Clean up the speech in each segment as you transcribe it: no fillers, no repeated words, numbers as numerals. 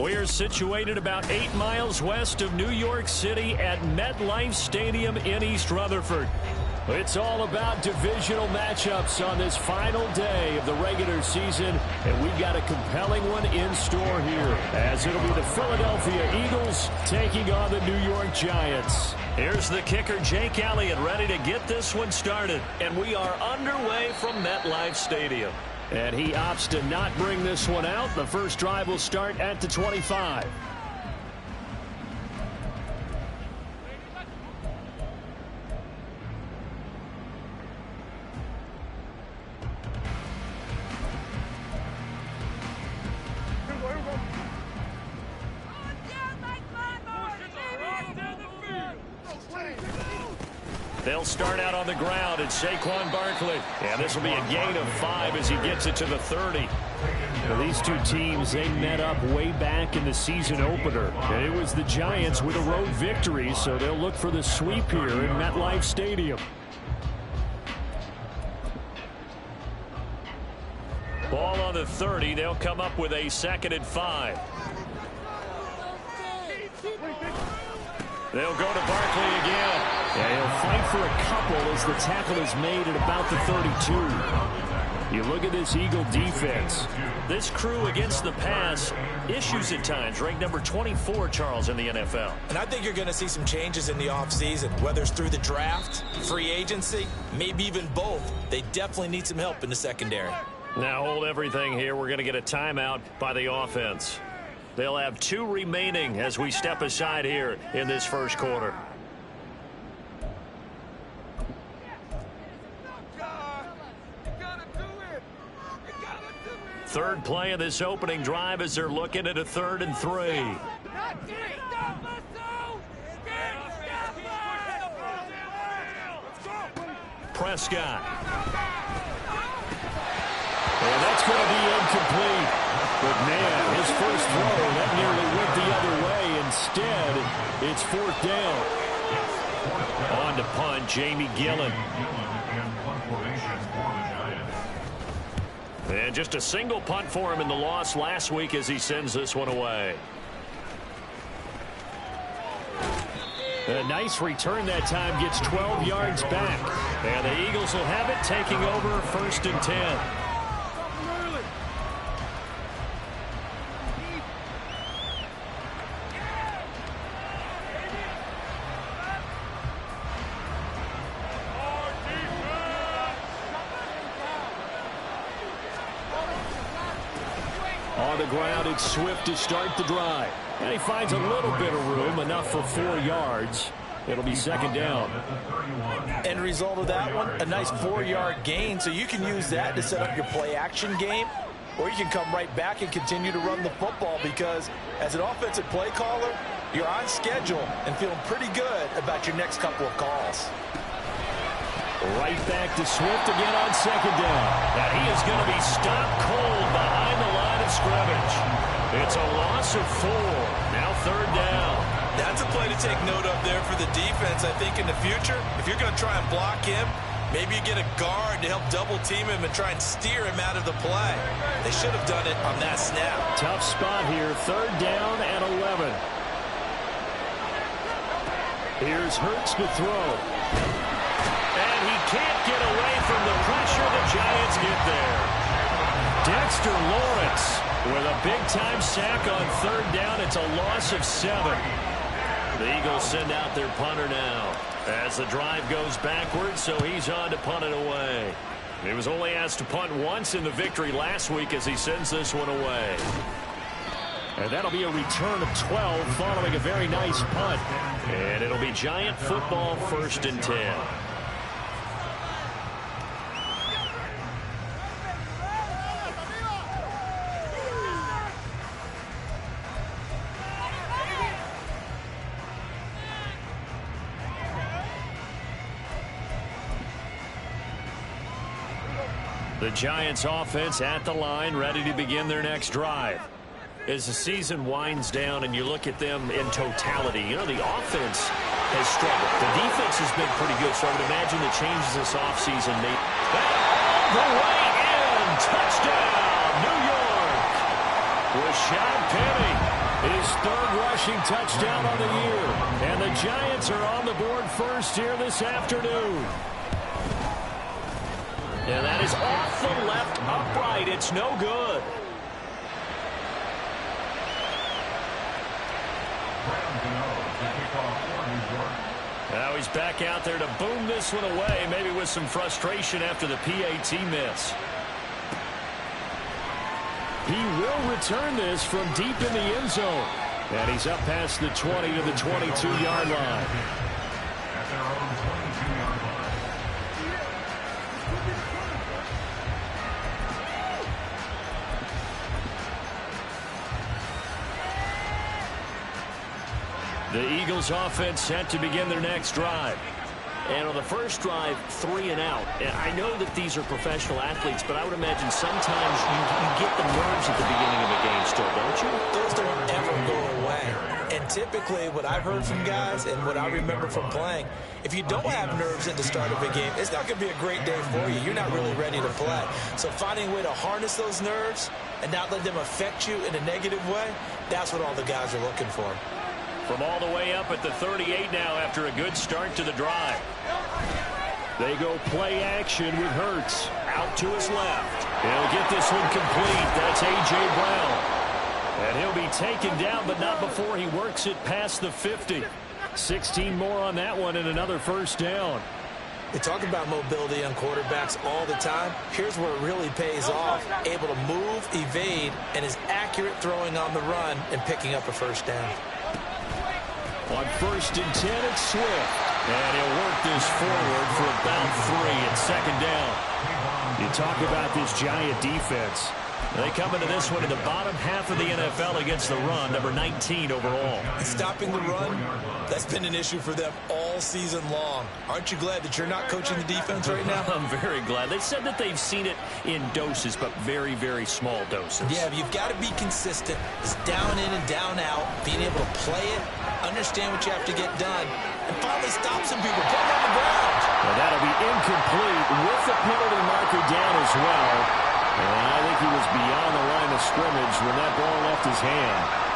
We're situated about 8 miles west of New York City at MetLife Stadium in East Rutherford. It's all about divisional matchups on this final day of the regular season, and we've got a compelling one in store here, as it'll be the Philadelphia Eagles taking on the New York Giants. Here's the kicker, Jake Elliott, ready to get this one started, and we are underway from MetLife Stadium. And he opts to not bring this one out. The first drive will start at the 25. They'll start out on the ground. It's Saquon Barkley. And this will be a gain of 5 as he gets it to the 30. Well, these two teams, they met up way back in the season opener. And it was the Giants with a road victory, so they'll look for the sweep here in MetLife Stadium. Ball on the 30. They'll come up with a 2nd and 5. They'll go to Barkley again. And he'll fight for a couple as the tackle is made at about the 32. You look at this Eagle defense. This crew against the pass, issues at times, ranked number 24, Charles, in the NFL. And I think you're going to see some changes in the offseason, whether it's through the draft, free agency, maybe even both. They definitely need some help in the secondary. Now hold everything here. We're going to get a timeout by the offense. They'll have 2 remaining as we step aside here in this first quarter. Third play of this opening drive as they're looking at a 3rd and 3. Prescott. And that's going to be incomplete. But, man, his first throw, that nearly went the other way. Instead, it's 4th down. On to punt, Jamie Gillen. And just a single punt for him in the loss last week as he sends this one away. A nice return that time, gets 12 yards back. And the Eagles will have it, taking over 1st and 10. On the ground, it's Swift to start the drive. And he finds a little bit of room, enough for 4 yards. It'll be 2nd down. End result of that one, a nice 4-yard gain. So you can use that to set up your play-action game, or you can come right back and continue to run the football, because as an offensive play caller, you're on schedule and feeling pretty good about your next couple of calls. Right back to Swift again on 2nd down. And he is going to be stopped cold behind the line of scrimmage. It's a loss of 4. Now 3rd down. That's a play to take note of there for the defense. I think in the future, if you're going to try and block him, maybe you get a guard to help double-team him and try and steer him out of the play. They should have done it on that snap. Tough spot here. 3rd down and 11. Here's Hurts to throw. And he can't get away from the pressure. The Giants get there. Dexter Lawrence with a big-time sack on 3rd down. It's a loss of 7. The Eagles send out their punter now as the drive goes backwards, so he's on to punt it away. He was only asked to punt once in the victory last week as he sends this one away. And that'll be a return of 12 following a very nice punt. And it'll be Giant football, 1st and 10. The Giants offense at the line, ready to begin their next drive. As the season winds down and you look at them in totality, you know, the offense has struggled. The defense has been pretty good, so I would imagine the changes this offseason may... All the way in! Touchdown, New York! Rashad Penny. rushing touchdown on the year. And the Giants are on the board first here this afternoon. And that is off the left upright. It's no good. Now he's back out there to boom this one away, maybe with some frustration after the PAT miss. He will return this from deep in the end zone. And he's up past the 20 to the 22-yard line. The Eagles offense set to begin their next drive. And on the first drive, 3 and out. And I know that these are professional athletes, but I would imagine sometimes you get the nerves at the beginning of a game still, don't you? Those don't ever go away. And typically what I've heard from guys and what I remember from playing, if you don't have nerves at the start of a game, it's not going to be a great day for you. You're not really ready to play. So finding a way to harness those nerves and not let them affect you in a negative way, that's what all the guys are looking for. From all the way up at the 38 now after a good start to the drive. They go play action with Hurts. Out to his left. He'll get this one complete. That's A.J. Brown. And he'll be taken down, but not before he works it past the 50. 16 more on that one and another first down. They talk about mobility on quarterbacks all the time. Here's where it really pays off. Able to move, evade, and is accurate throwing on the run and picking up a first down. On 1st and 10, it's Swift. And he'll work this forward for about 3 and second down. You talk about this Giant defense. They come into this one in the bottom half of the NFL against the run, number 19 overall. Stopping the run, that's been an issue for them all season long. Aren't you glad that you're not coaching the defense right now? I'm very glad. They said that they've seen it in doses, but very, very small doses. Yeah, you've got to be consistent. It's down in and down out, being able to play it, understand what you have to get done, and finally stop some people, put them on the ground. Well, that'll be incomplete with the penalty marker down as well. And I think he was beyond the line of scrimmage when that ball left his hand.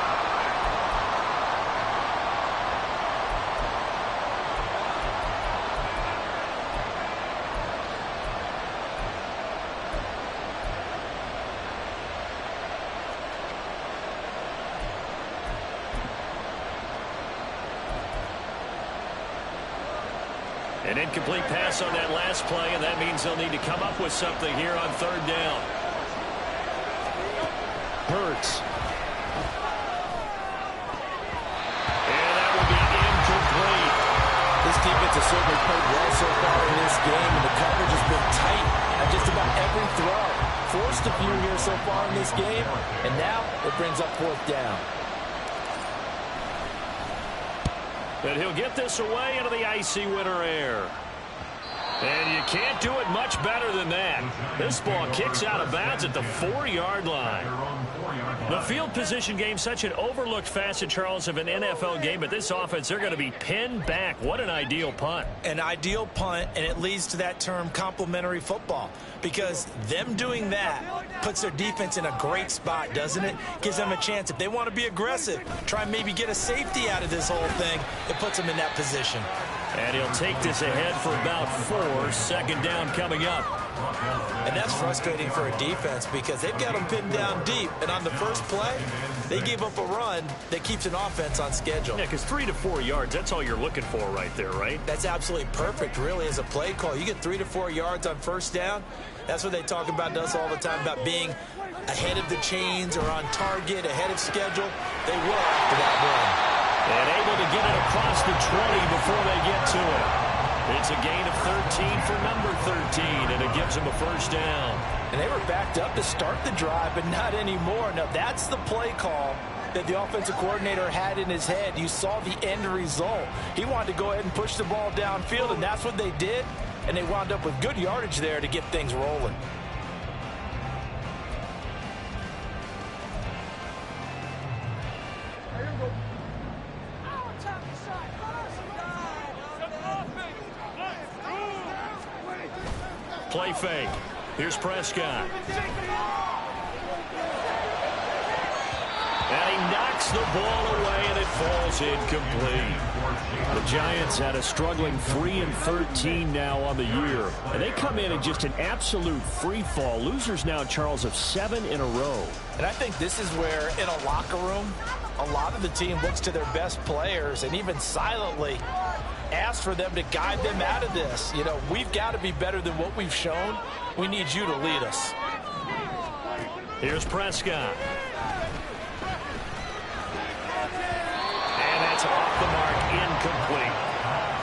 An incomplete pass on that last play, and that means they'll need to come up with something here on 3rd down. Hurts. And that will be incomplete. This defense has certainly played well so far in this game, and the coverage has been tight at just about every throw. Forced a few here so far in this game, and now it brings up 4th down. And he'll get this away into the icy winter air. And you can't do it much better than that. This ball kicks out of bounds at the 4-yard line. The field position game, such an overlooked facet, Charles, of an NFL game, but this offense, they're going to be pinned back. What an ideal punt. An ideal punt, and it leads to that term complementary football, because them doing that puts their defense in a great spot, doesn't it? Gives them a chance. If they want to be aggressive, try and maybe get a safety out of this whole thing, it puts them in that position. And he'll take this ahead for about 4. 2nd down coming up. And that's frustrating for a defense because they've got them pinned down deep. And on the first play, they gave up a run that keeps an offense on schedule. Yeah, because 3 to 4 yards, that's all you're looking for right there, right? That's absolutely perfect, really, as a play call. You get 3 to 4 yards on 1st down. That's what they talk about to us all the time, about being ahead of the chains or on target, ahead of schedule. They will after that run. And able to get it across the 20 before they get to it. It's a gain of 13 for number 13, and it gives them a 1st down. And they were backed up to start the drive, but not anymore. Now, that's the play call that the offensive coordinator had in his head. You saw the end result. He wanted to go ahead and push the ball downfield, and that's what they did. And they wound up with good yardage there to get things rolling. Play fake. Here's Prescott. And he knocks Knocks the ball away, and it falls incomplete. The Giants had a struggling 3-13 now on the year. And they come in just an absolute free fall. Losers now, Charles, of 7 in a row. And I think this is where, in a locker room, a lot of the team looks to their best players and even silently asks for them to guide them out of this. You know, we've got to be better than what we've shown. We need you to lead us. Here's Prescott. And that's off the mark, incomplete.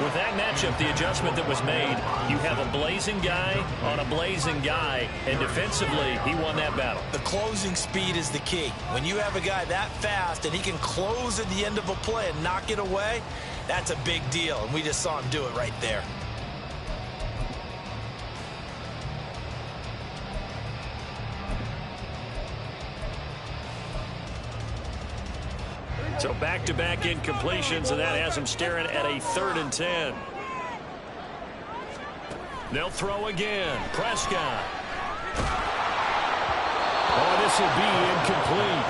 With that matchup, the adjustment that was made, you have a blazing guy on a blazing guy, and defensively, he won that battle. The closing speed is the key. When you have a guy that fast and he can close at the end of a play and knock it away, that's a big deal, and we just saw him do it right there. So back-to-back incompletions, and that has him staring at a 3rd and 10. They'll throw again. Prescott. Oh, this will be incomplete.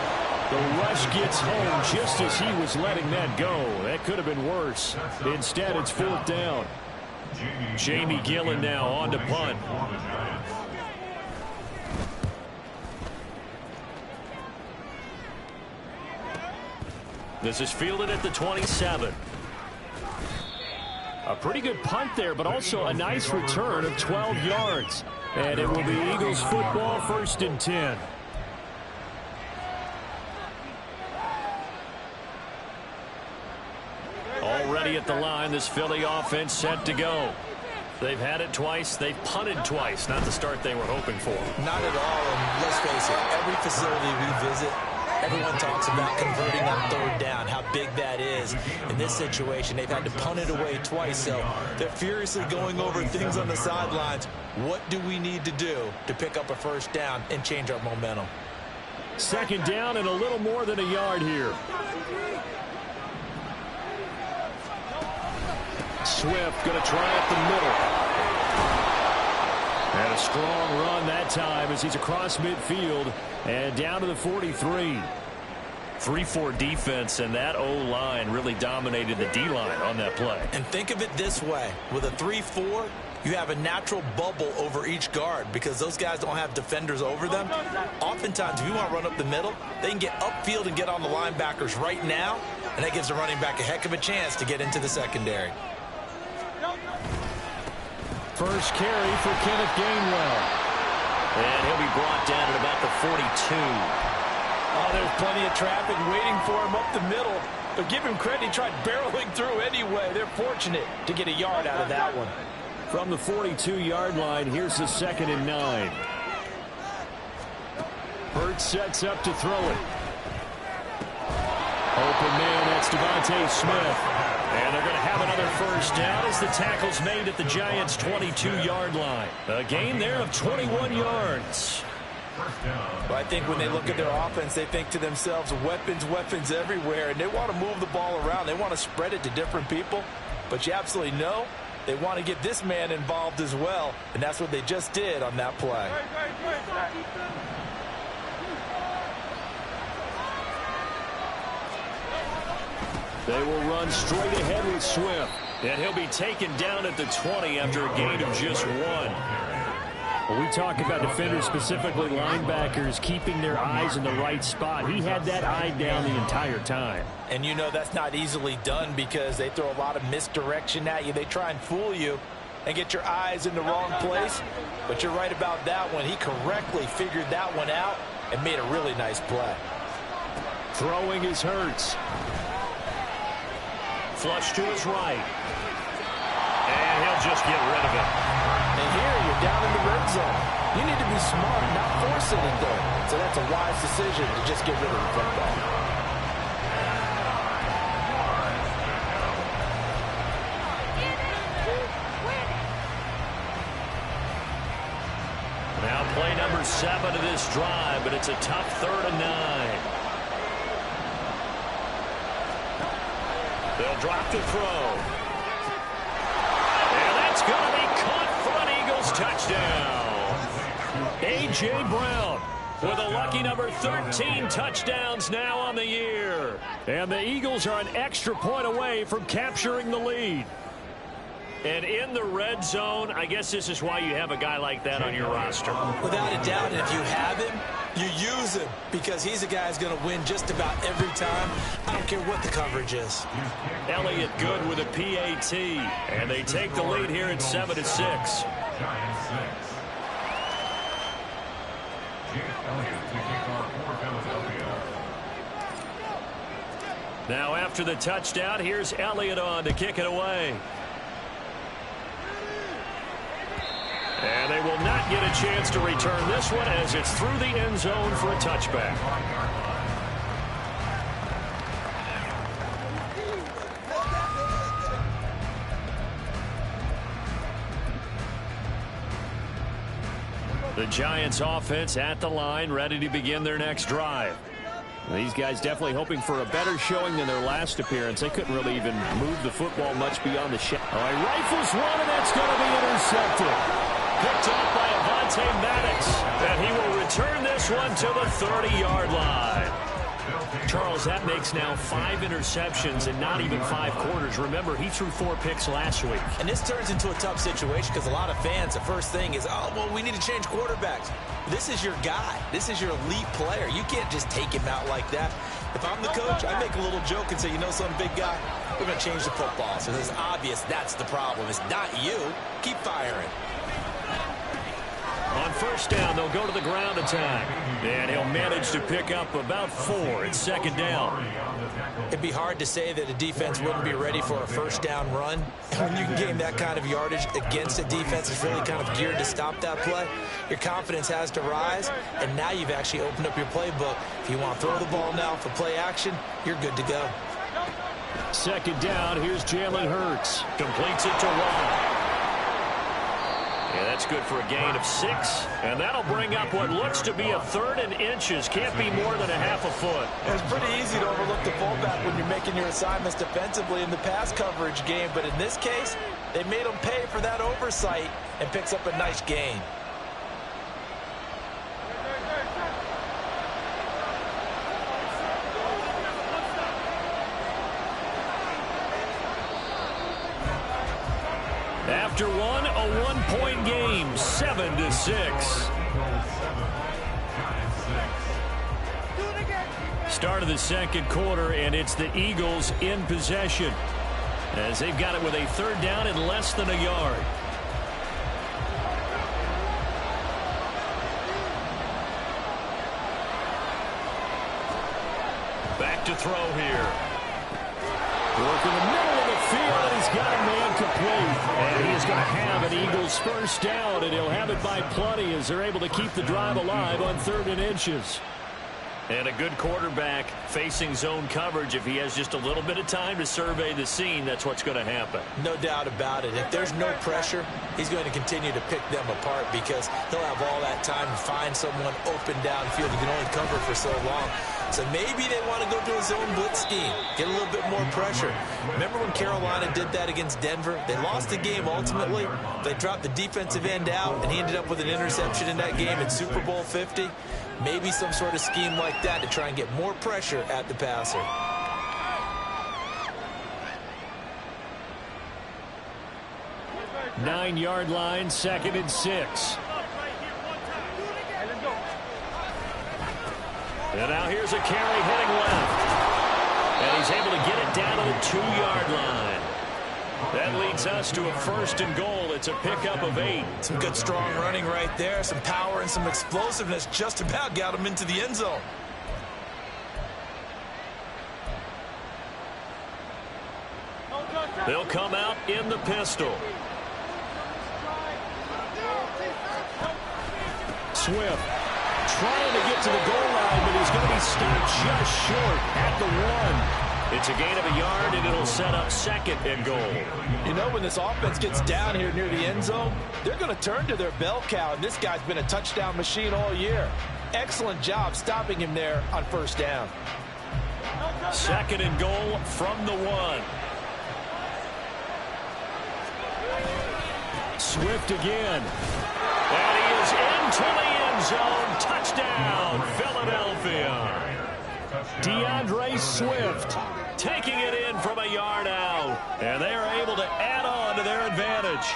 The rush gets home just as he was letting that go. That could have been worse. Instead, it's 4th down. Jamie Gillen now on to punt. This is fielded at the 27. A pretty good punt there, but also a nice return of 12 yards. And it will be Eagles football, 1st and 10. Already at the line, this Philly offense set to go. They've had it twice. They've punted twice. Not the start they were hoping for. Not at all, and let's face it, every facility we visit, everyone talks about converting on 3rd down, how big that is. In this situation, they've had to punt it away twice, so they're furiously going over things on the sidelines. What do we need to do to pick up a 1st down and change our momentum? 2nd down and a little more than a yard here. Swift going to try up the middle. And a strong run that time as he's across midfield and down to the 43. 3-4 defense, and that O-line really dominated the D-line on that play. And think of it this way. With a 3-4, you have a natural bubble over each guard because those guys don't have defenders over them. Oftentimes, if you want to run up the middle, they can get upfield and get on the linebackers right now, and that gives the running back a heck of a chance to get into the secondary. First carry for Kenneth Gainwell. And he'll be brought down at about the 42. Oh, there's plenty of traffic waiting for him up the middle. But give him credit, he tried barreling through anyway. They're fortunate to get a yard out of that one. From the 42-yard line, here's the 2nd and 9. Hurts sets up to throw it. Open man, that's Devontae Smith. And they're going to have another 1st down as the tackle's made at the Giants' 22-yard line. A gain there of 21 yards. Well, I think when they look at their offense, they think to themselves, weapons, weapons everywhere, and they want to move the ball around. They want to spread it to different people. But you absolutely know they want to get this man involved as well, and that's what they just did on that play. They will run straight ahead with Swift. And he'll be taken down at the 20 after a gain of just 1. When we talk about defenders, specifically linebackers, keeping their eyes in the right spot, he had that eye down the entire time. And you know that's not easily done because they throw a lot of misdirection at you. They try and fool you and get your eyes in the wrong place. But you're right about that one. He correctly figured that one out and made a really nice play. Throwing is Hurts. Flush to his right. And he'll just get rid of it. And here you're down in the red zone. You need to be smart, not force anything. So that's a wise decision to just get rid of the football. Now play number 7 of this drive, but it's a tough 3rd and 9. They'll drop to throw. And that's going to be caught for an Eagles touchdown. A.J. Brown with a lucky number 13 touchdowns now on the year. And the Eagles are an extra point away from capturing the lead. And in the red zone, I guess this is why you have a guy like that on your roster. Without a doubt, and if you have him, you use him because he's a guy who's going to win just about every time. I don't care what the coverage is. Elliott good with a PAT, and they take the lead here at 7-6. Now after the touchdown, here's Elliott on to kick it away. And they will not get a chance to return this one as it's through the end zone for a touchback. The Giants offense at the line, ready to begin their next drive. These guys definitely hoping for a better showing than their last appearance. They couldn't really even move the football much beyond the shadow. All right, rifles one, and that's going to be intercepted. Picked up by Avonte Maddox, and he will return this one to the 30-yard line. Charles, that makes now 5 interceptions in not even 5 quarters. Remember, he threw 4 picks last week. And this turns into a tough situation because a lot of fans, the first thing is, oh, well, we need to change quarterbacks. This is your guy. This is your elite player. You can't just take him out like that. If I'm the coach, I make a little joke and say, you know some big guy, we're going to change the football. So it's obvious that's the problem. It's not you. Keep firing. On first down, they'll go to the ground attack. And he'll manage to pick up about 4. It's second down. It'd be hard to say that a defense wouldn't be ready for a first down run. And when you can gain that kind of yardage against a defense that's really kind of geared to stop that play, your confidence has to rise. And now you've actually opened up your playbook. If you want to throw the ball now for play action, you're good to go. Second down, here's Jalen Hurts. Completes it to Watt. Yeah, that's good for a gain of 6. And that'll bring up what looks to be a 3rd and inches. Can't be more than a half a foot. It's pretty easy to overlook the fullback when you're making your assignments defensively in the pass coverage game. But in this case, they made him pay for that oversight and picks up a nice gain. After one, a 1-point game, 7-6. Start of the second quarter, and it's the Eagles in possession as they've got it with a 3rd down and less than a yard. Back to throw here. Work in the middle of the field, and he's got a man complete. And he is going to have an Eagles first down, and he'll have it by plenty as they're able to keep the drive alive on 3rd and inches. And a good quarterback facing zone coverage. If he has just a little bit of time to survey the scene, that's what's going to happen. No doubt about it. If there's no pressure, he's going to continue to pick them apart because he'll have all that time to find someone open downfield. He can only cover for so long. So maybe they want to go to a zone blitz scheme, get a little bit more pressure. Remember when Carolina did that against Denver? They lost the game ultimately. They dropped the defensive end out, and he ended up with an interception in that game in Super Bowl 50. Maybe some sort of scheme like that to try and get more pressure at the passer. Nine-yard line, 2nd and 6. And now here's a carry heading left. And he's able to get it down to the 2-yard line. That leads us to a 1st and goal. It's a pickup of 8. Some good strong running right there. Some power and some explosiveness just about got him into the end zone. They'll come out in the pistol. Swift trying to get to the goal line, but he's going to be stopped just short at the 1. It's a gain of a yard, and it'll set up 2nd and goal. You know, when this offense gets down here near the end zone, they're going to turn to their bell cow, and this guy's been a touchdown machine all year. Excellent job stopping him there on 1st down. 2nd and goal from the 1. Swift again. And he is into the end end zone. Touchdown, Philadelphia. DeAndre Swift taking it in from a yard out. And they are able to add on to their advantage.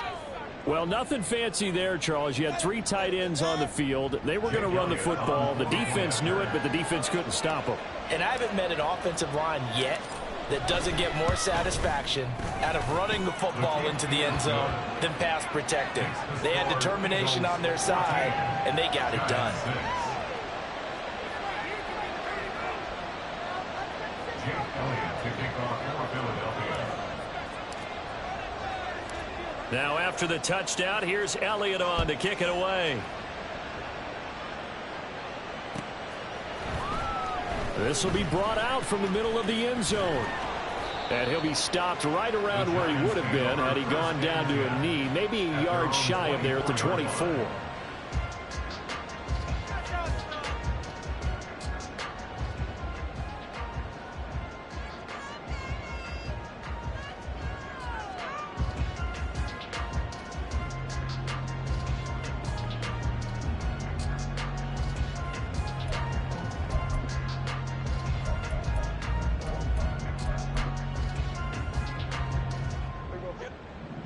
Well, nothing fancy there, Charles. You had 3 tight ends on the field. They were going to run the football. The defense knew it, but the defense couldn't stop them. And I haven't met an offensive line yet that doesn't get more satisfaction out of running the football into the end zone than pass protecting. They had determination on their side, and they got it done. Now after the touchdown, here's Elliott on to kick it away. This will be brought out from the middle of the end zone. And he'll be stopped right around where he would have been had he gone down to a knee, maybe a yard shy of there at the 24.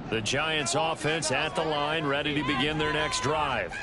The Giants offense at the line, ready to begin their next drive.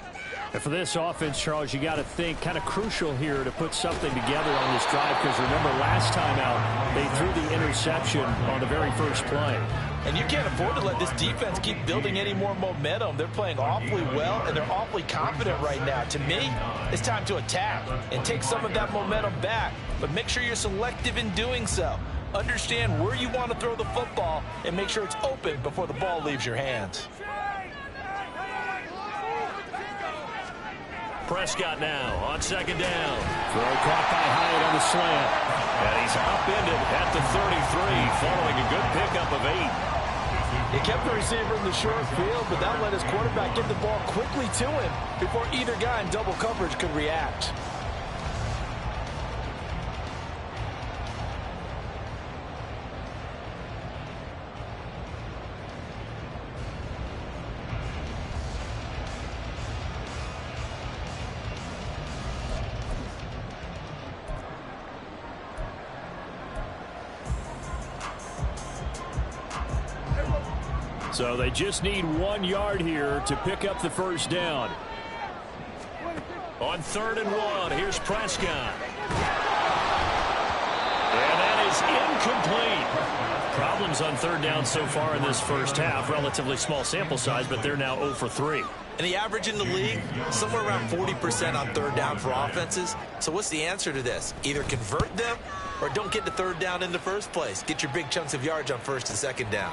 And for this offense, Charles, you got to think kind of crucial here to put something together on this drive, because remember last time out they threw the interception on the very first play. And you can't afford to let this defense keep building any more momentum. They're playing awfully well, and they're awfully confident right now. To me, it's time to attack and take some of that momentum back, but make sure you're selective in doing so. Understand where you want to throw the football and make sure it's open before the ball leaves your hands. Prescott now on second down. Throw caught by Hyatt on the slant. And he's upended at the 33 following a good pickup of 8. He kept the receiver in the short field, but that let his quarterback get the ball quickly to him before either guy in double coverage could react. So they just need 1 yard here to pick up the first down. On 3rd and 1, here's Prescott. And that is incomplete. Problems on 3rd down so far in this first half. Relatively small sample size, but they're now 0 for 3. And the average in the league, somewhere around 40% on 3rd down for offenses. So what's the answer to this? Either convert them or don't get to 3rd down in the first place. Get your big chunks of yards on 1st and 2nd down.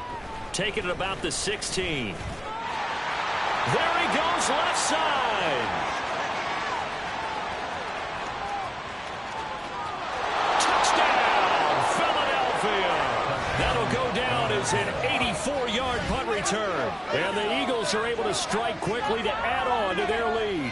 Taking it about the 16. There he goes left side. Touchdown, Philadelphia. That'll go down as an 84-yard punt return. And the Eagles are able to strike quickly to add on to their lead.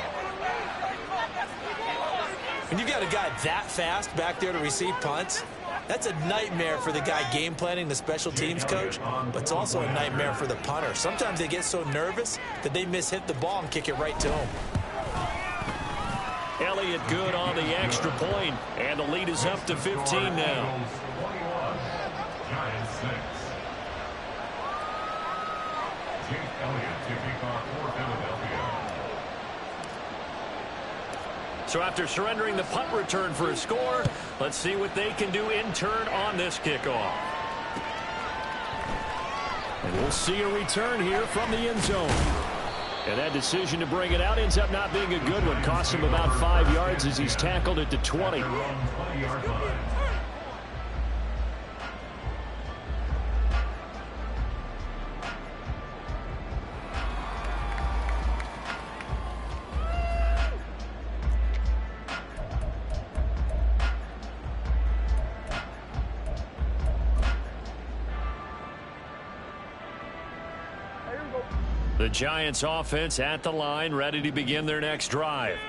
When you've got a guy that fast back there to receive punts, that's a nightmare for the guy game planning, the special teams coach, but it's also a nightmare for the punter. Sometimes they get so nervous that they hit the ball and kick it right to him. Elliott good on the extra point, and the lead is up to 15 now. So after surrendering the punt return for a score, let's see what they can do in turn on this kickoff. And we'll see a return here from the end zone. And that decision to bring it out ends up not being a good one. Cost him about 5 yards as he's tackled at the 20. The Giants offense at the line, ready to begin their next drive.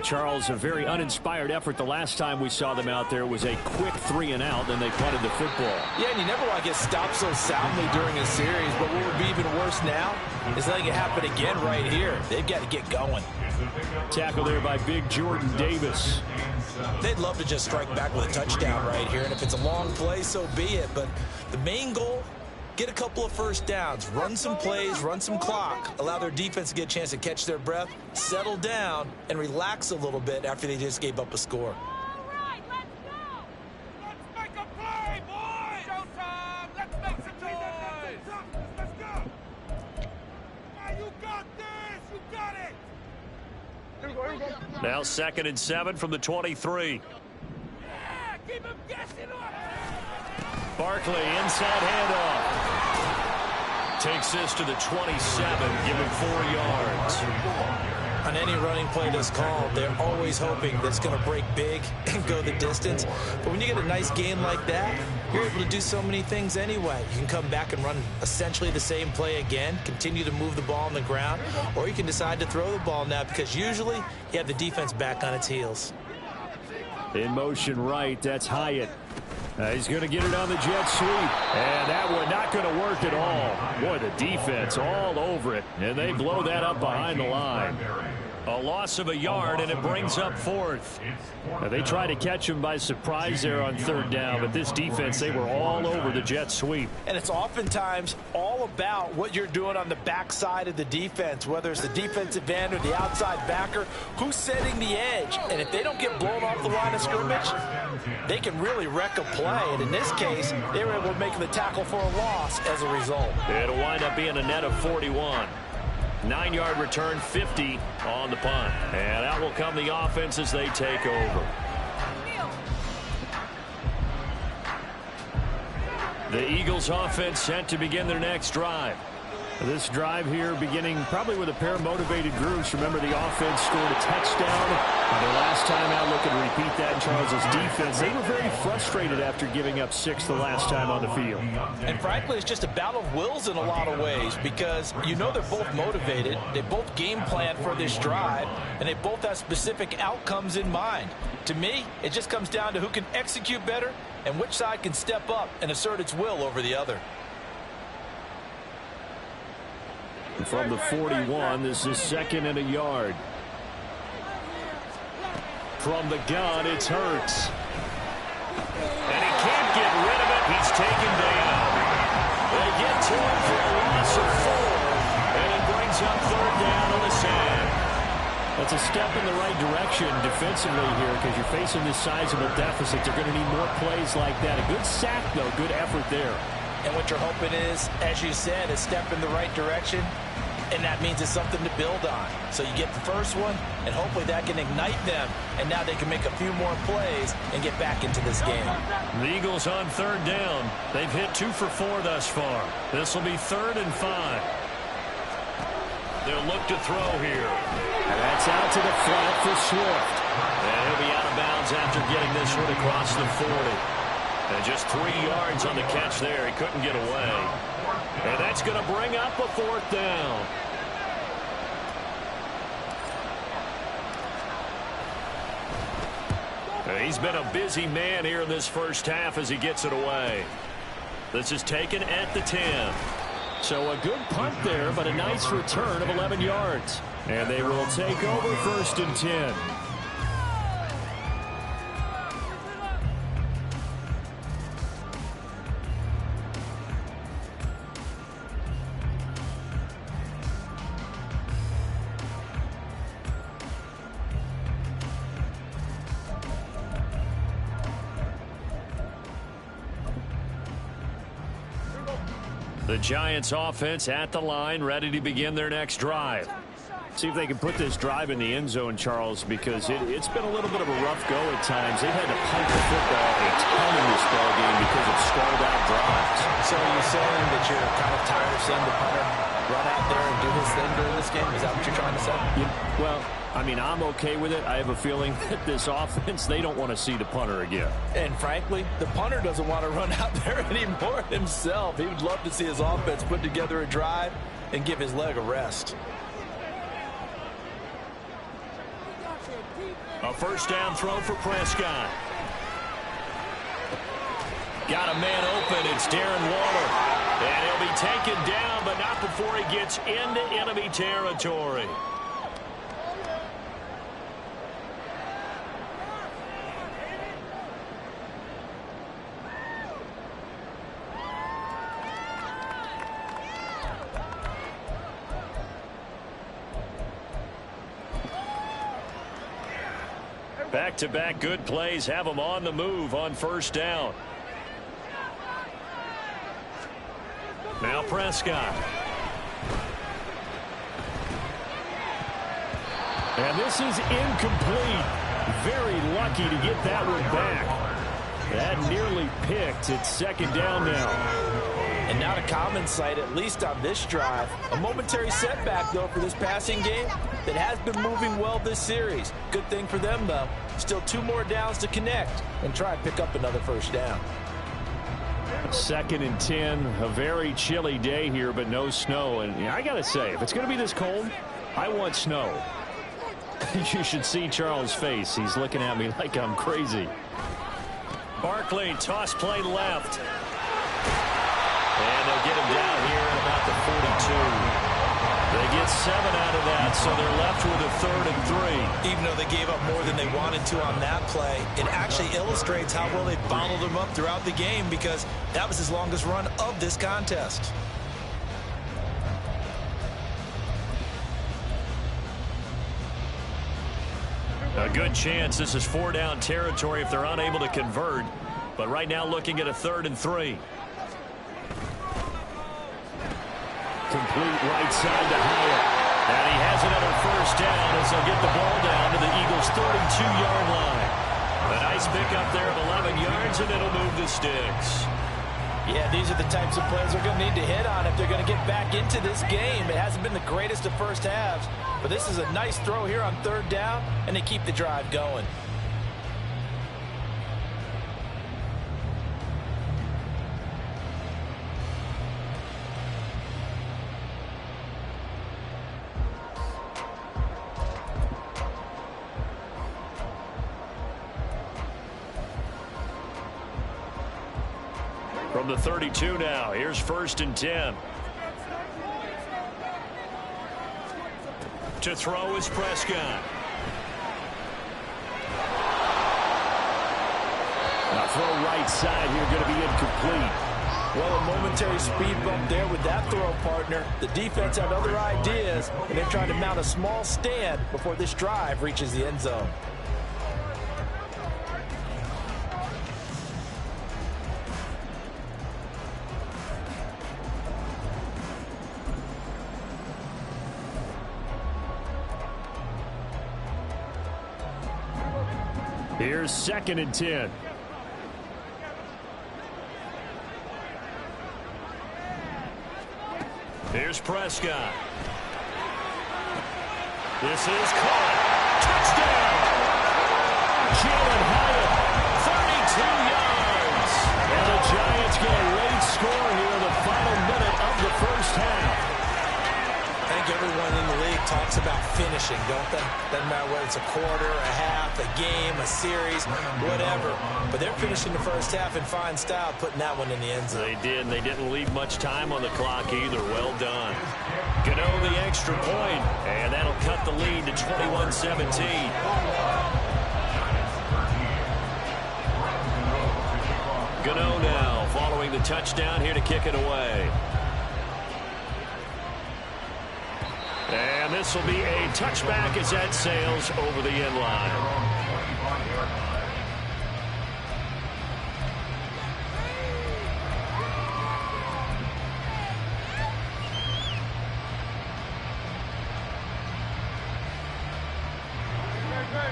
Charles, a very uninspired effort. The last time we saw them out there was a quick 3 and out, then they punted the football. Yeah, and you never want to get stopped so soundly during a series, but what would be even worse now is letting it happen again right here. They've got to get going. Tackle there by big Jordan Davis. They'd love to just strike back with a touchdown right here, and if it's a long play, so be it. But the main goal, get a couple of first downs, run some plays, run some clock, allow their defense to get a chance to catch their breath, settle down, and relax a little bit after they just gave up a score. Now 2nd and 7 from the 23. Barkley inside handoff. Takes this to the 27, give him 4 yards. On any running play that's called, they're always hoping that it's going to break big and go the distance. But when you get a nice game like that, you're able to do so many things anyway. You can come back and run essentially the same play again, continue to move the ball on the ground, or you can decide to throw the ball now because usually you have the defense back on its heels. In motion right, that's Hyatt. He's going to get it on the jet sweep. And that one not going to work at all. Boy, the defense all over it. And they blow that up behind the line. A loss of a yard, and it brings up 4th. Now, they try to catch him by surprise there on 3rd down, but this defense, they were all over the jet sweep. And it's oftentimes all about what you're doing on the backside of the defense, whether it's the defensive end or the outside backer, who's setting the edge. And if they don't get blown off the line of scrimmage, they can really wreck a play. And in this case, they were able to make the tackle for a loss as a result. It'll wind up being a net of 41. 9-yard return, 50 on the punt. And out will come the offense as they take over. The Eagles offense set to begin their next drive. This drive here beginning probably with a pair of motivated groups. Remember, the offense scored a touchdown. Their last time out, looking to repeat that in Charles's defense. They were very frustrated after giving up 6 the last time on the field. And frankly, it's just a battle of wills in a lot of ways because you know they're both motivated. They both game plan for this drive, and they both have specific outcomes in mind. To me, it just comes down to who can execute better and which side can step up and assert its will over the other. From the 41, this is 2nd and a yard. From the gun, it's Hurts. And he can't get rid of it. He's taken down. They get to him for a loss of 4. And it brings up 3rd down on the sack. That's a step in the right direction defensively here because you're facing this sizable deficit. They're going to need more plays like that. A good sack, though. Good effort there. And what you're hoping is, as you said, a step in the right direction, and that means it's something to build on. So you get the first one, and hopefully that can ignite them, and now they can make a few more plays and get back into this game. The Eagles on 3rd down. They've hit 2 for 4 thus far. This will be 3rd and 5. They'll look to throw here. And that's out to the flat for Swift. And he'll be out of bounds after getting this one across the 40. And just 3 yards on the catch there. He couldn't get away. And that's going to bring up a 4th down. He's been a busy man here in this first half as he gets it away. This is taken at the 10. So a good punt there, but a nice return of 11 yards. And they will take over 1st and 10. The Giants offense at the line, ready to begin their next drive. See if they can put this drive in the end zone, Charles, because it's been a little bit of a rough go at times. They've had to punt the football a ton in this ball game because of stalled-out drives. So are you saying that you're kind of tired of seeing the punter run out there and do his thing during this game? Is that what you're trying to say? Well, I mean, I'm okay with it. I have a feeling that this offense, they don't want to see the punter again. And frankly, the punter doesn't want to run out there anymore himself. He would love to see his offense put together a drive and give his leg a rest. A 1st down throw for Prescott. Got a man open. It's Darren Waller. And he'll be taken down, but not before he gets into enemy territory. Back-to-back good plays have them on the move on first down. Now Prescott. And this is incomplete. Very lucky to get that one back. That nearly picked. It's second down now. And not a common sight, at least on this drive. A momentary setback, though, for this passing game that has been moving well this series. Good thing for them, though. Still 2 more downs to connect and try and pick up another first down. 2nd and 10. A very chilly day here, but no snow. And I got to say, if it's going to be this cold, I want snow. You should see Charles' face. He's looking at me like I'm crazy. Barkley, toss play left. And they'll get him down here at about the 42. They get 7 out of that, so they're left with a 3rd and 3. Even though they gave up more than they wanted to on that play, it actually illustrates how well they bottled him up throughout the game, because that was his longest run of this contest. A good chance this is 4-down territory if they're unable to convert. But right now looking at a 3rd and 3. Complete right side to Hyatt. And he has another first down as they'll get the ball down to the Eagles' 32-yard line. A nice pickup there of 11 yards, and it'll move the sticks. Yeah, these are the types of plays they're going to need to hit on if they're going to get back into this game. It hasn't been the greatest of first halves, but this is a nice throw here on 3rd down, and they keep the drive going. From the 32 now, here's 1st and 10. To throw is Prescott. Now throw right side here, going to be incomplete. Well, a momentary speed bump there with that throw, partner. The defense had other ideas, and they're trying to mount a small stand before this drive reaches the end zone. Here's 2nd and 10. Here's Prescott. This is caught. Touchdown! Jalen Hyatt, 32 yards. And the Giants get a late score here in the final minute of the first half. I think everyone in the league talks about finishing, don't they? Doesn't matter whether it's a quarter, a half, a game, a series, whatever. But they're finishing the first half in fine style, putting that one in the end zone. They did, and they didn't leave much time on the clock either. Well done. Gano the extra point, and that'll cut the lead to 21-17. Gano now following the touchdown here to kick it away. And this will be a touchback as that sails over the end line.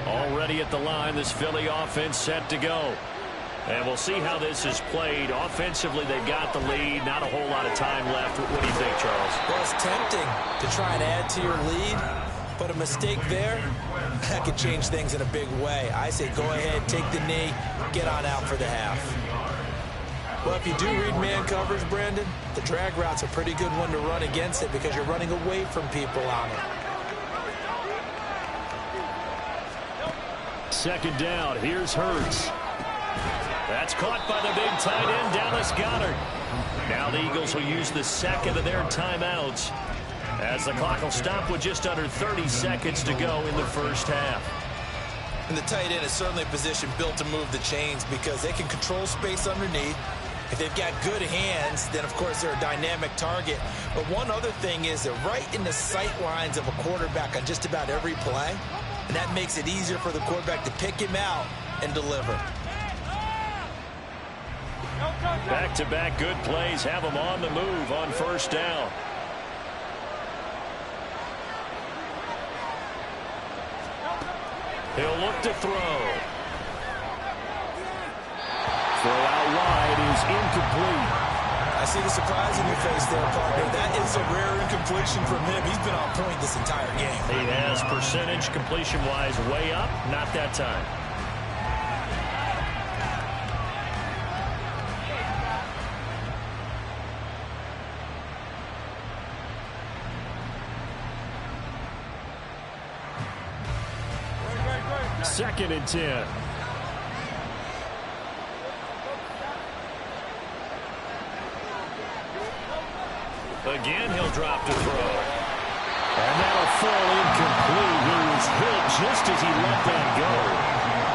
Already at the line, this Philly offense set to go. And we'll see how this is played. Offensively, they've got the lead. Not a whole lot of time left. What do you think, Charles? Well, it's tempting to try and add to your lead, but a mistake there, that could change things in a big way. I say go ahead, take the knee, get on out for the half. Well, if you do read man coverage, Brandon, the drag route's a pretty good one to run against it because you're running away from people on it. 2nd down. Here's Hurts. That's caught by the big tight end, Dallas Goedert. Now the Eagles will use the 2nd of their timeouts as the clock will stop with just under 30 seconds to go in the first half. And the tight end is certainly a position built to move the chains because they can control space underneath. If they've got good hands, then, of course, they're a dynamic target. But one other thing is they're right in the sight lines of a quarterback on just about every play. And that makes it easier for the quarterback to pick him out and deliver. Back-to-back good plays have him on the move on first down. He'll look to throw. Throw out wide is incomplete. I see the surprise in your face there, partner. That is a rare incompletion from him. He's been on point this entire game. He has percentage completion-wise way up. Not that time. Second and 10. Again, he'll drop to throw. And that'll fall incomplete. He was hit just as he let that go.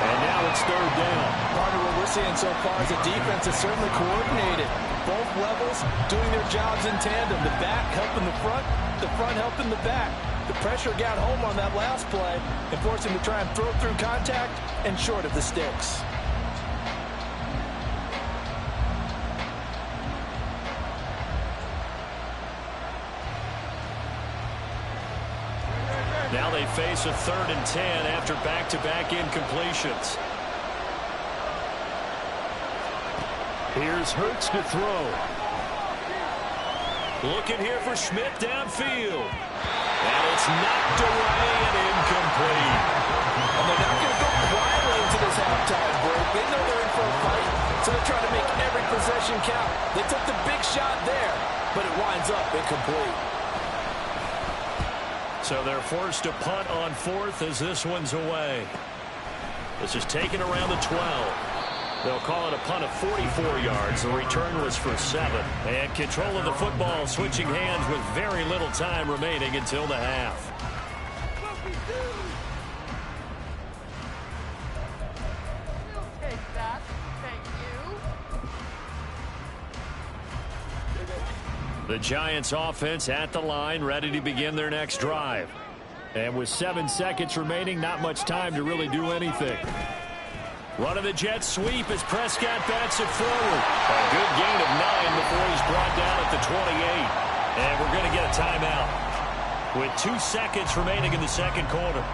And now it's third down. Partner, what we're seeing so far is the defense is certainly coordinated. Both levels doing their jobs in tandem. The back helping the front helping the back. The pressure got home on that last play and forced him to try and throw through contact and short of the sticks. Now they face a third and 10 after back-to-back incompletions. Here's Hurts to throw. Looking here for Schmidt downfield. And it's knocked away and incomplete. And they're not going to go quietly into this halftime break. They know they're in for a fight, so they're trying to make every possession count. They took the big shot there, but it winds up incomplete. So they're forced to punt on fourth as this one's away. This is taken around the 12. They'll call it a punt of 44 yards. The return was for 7. And control of the football switching hands with very little time remaining until the half. The Giants offense at the line, ready to begin their next drive. And with 7 seconds remaining, not much time to really do anything. Run of the jet sweep as Prescott bats it forward. A good gain of 9 before he's brought down at the 28. And we're going to get a timeout with 2 seconds remaining in the second quarter.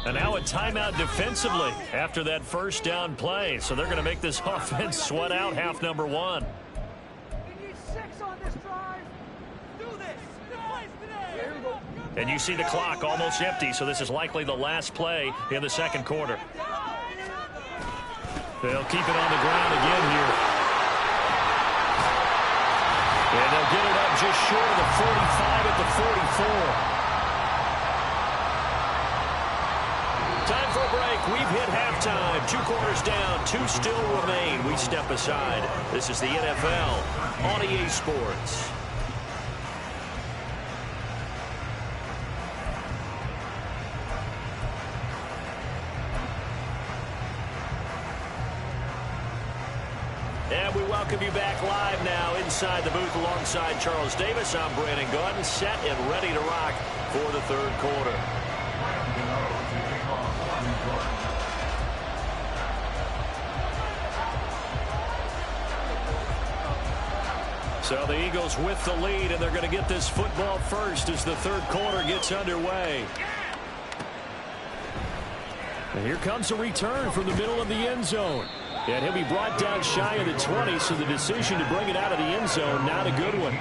And now a timeout defensively after that first down play. So they're going to make this offense sweat out half number 1. We need 6 on this drive. Do this. Good place today. And you see the clock almost empty, so this is likely the last play in the second quarter. They'll keep it on the ground again here. And they'll get it up just short of the 45 at the 44. Time for a break. We've hit halftime. 2 quarters down. 2 still remain. We step aside. This is the NFL on EA Sports. And we welcome you back live now inside the booth alongside Charles Davis. I'm Brandon Gaudin, set and ready to rock for the third quarter. So the Eagles with the lead, and they're going to get this football first as the third quarter gets underway. And here comes a return from the middle of the end zone. And he'll be brought down shy of the 20, so the decision to bring it out of the end zone, not a good one.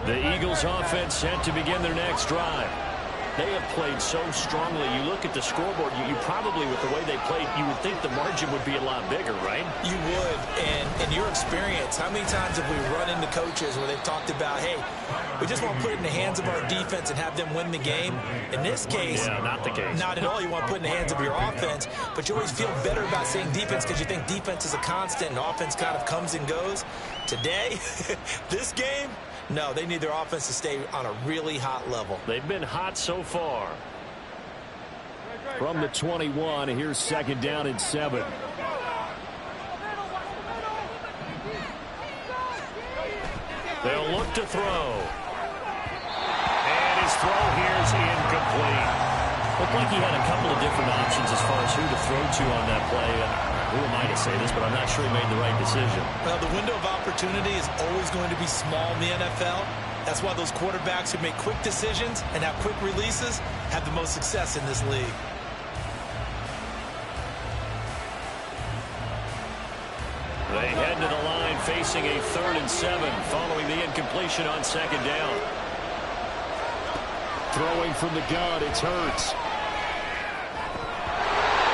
The Eagles offense set to begin their next drive. They have played so strongly. You look at the scoreboard, you probably, with the way they played, you would think the margin would be a lot bigger, right? You would. And in your experience, how many times have we run into coaches where they've talked about, hey, we just want to put it in the hands of our defense and have them win the game? In this case, yeah, not the case. Not at all. You want to put it in the hands of your offense, but you always feel better about saying defense because you think defense is a constant and offense kind of comes and goes. Today, this game, no, they need their offense to stay on a really hot level. They've been hot so far. From the 21, here's second down and 7. They'll look to throw. And his throw here is incomplete. Looked like he had a couple of different options as far as who to throw to on that play. Who am I to say this, but I'm not sure he made the right decision. Well, the window of opportunity is always going to be small in the NFL. That's why those quarterbacks who make quick decisions and have quick releases have the most success in this league. They head to the line facing a 3rd and 7 following the incompletion on second down. Throwing from the gun, it's Hurts.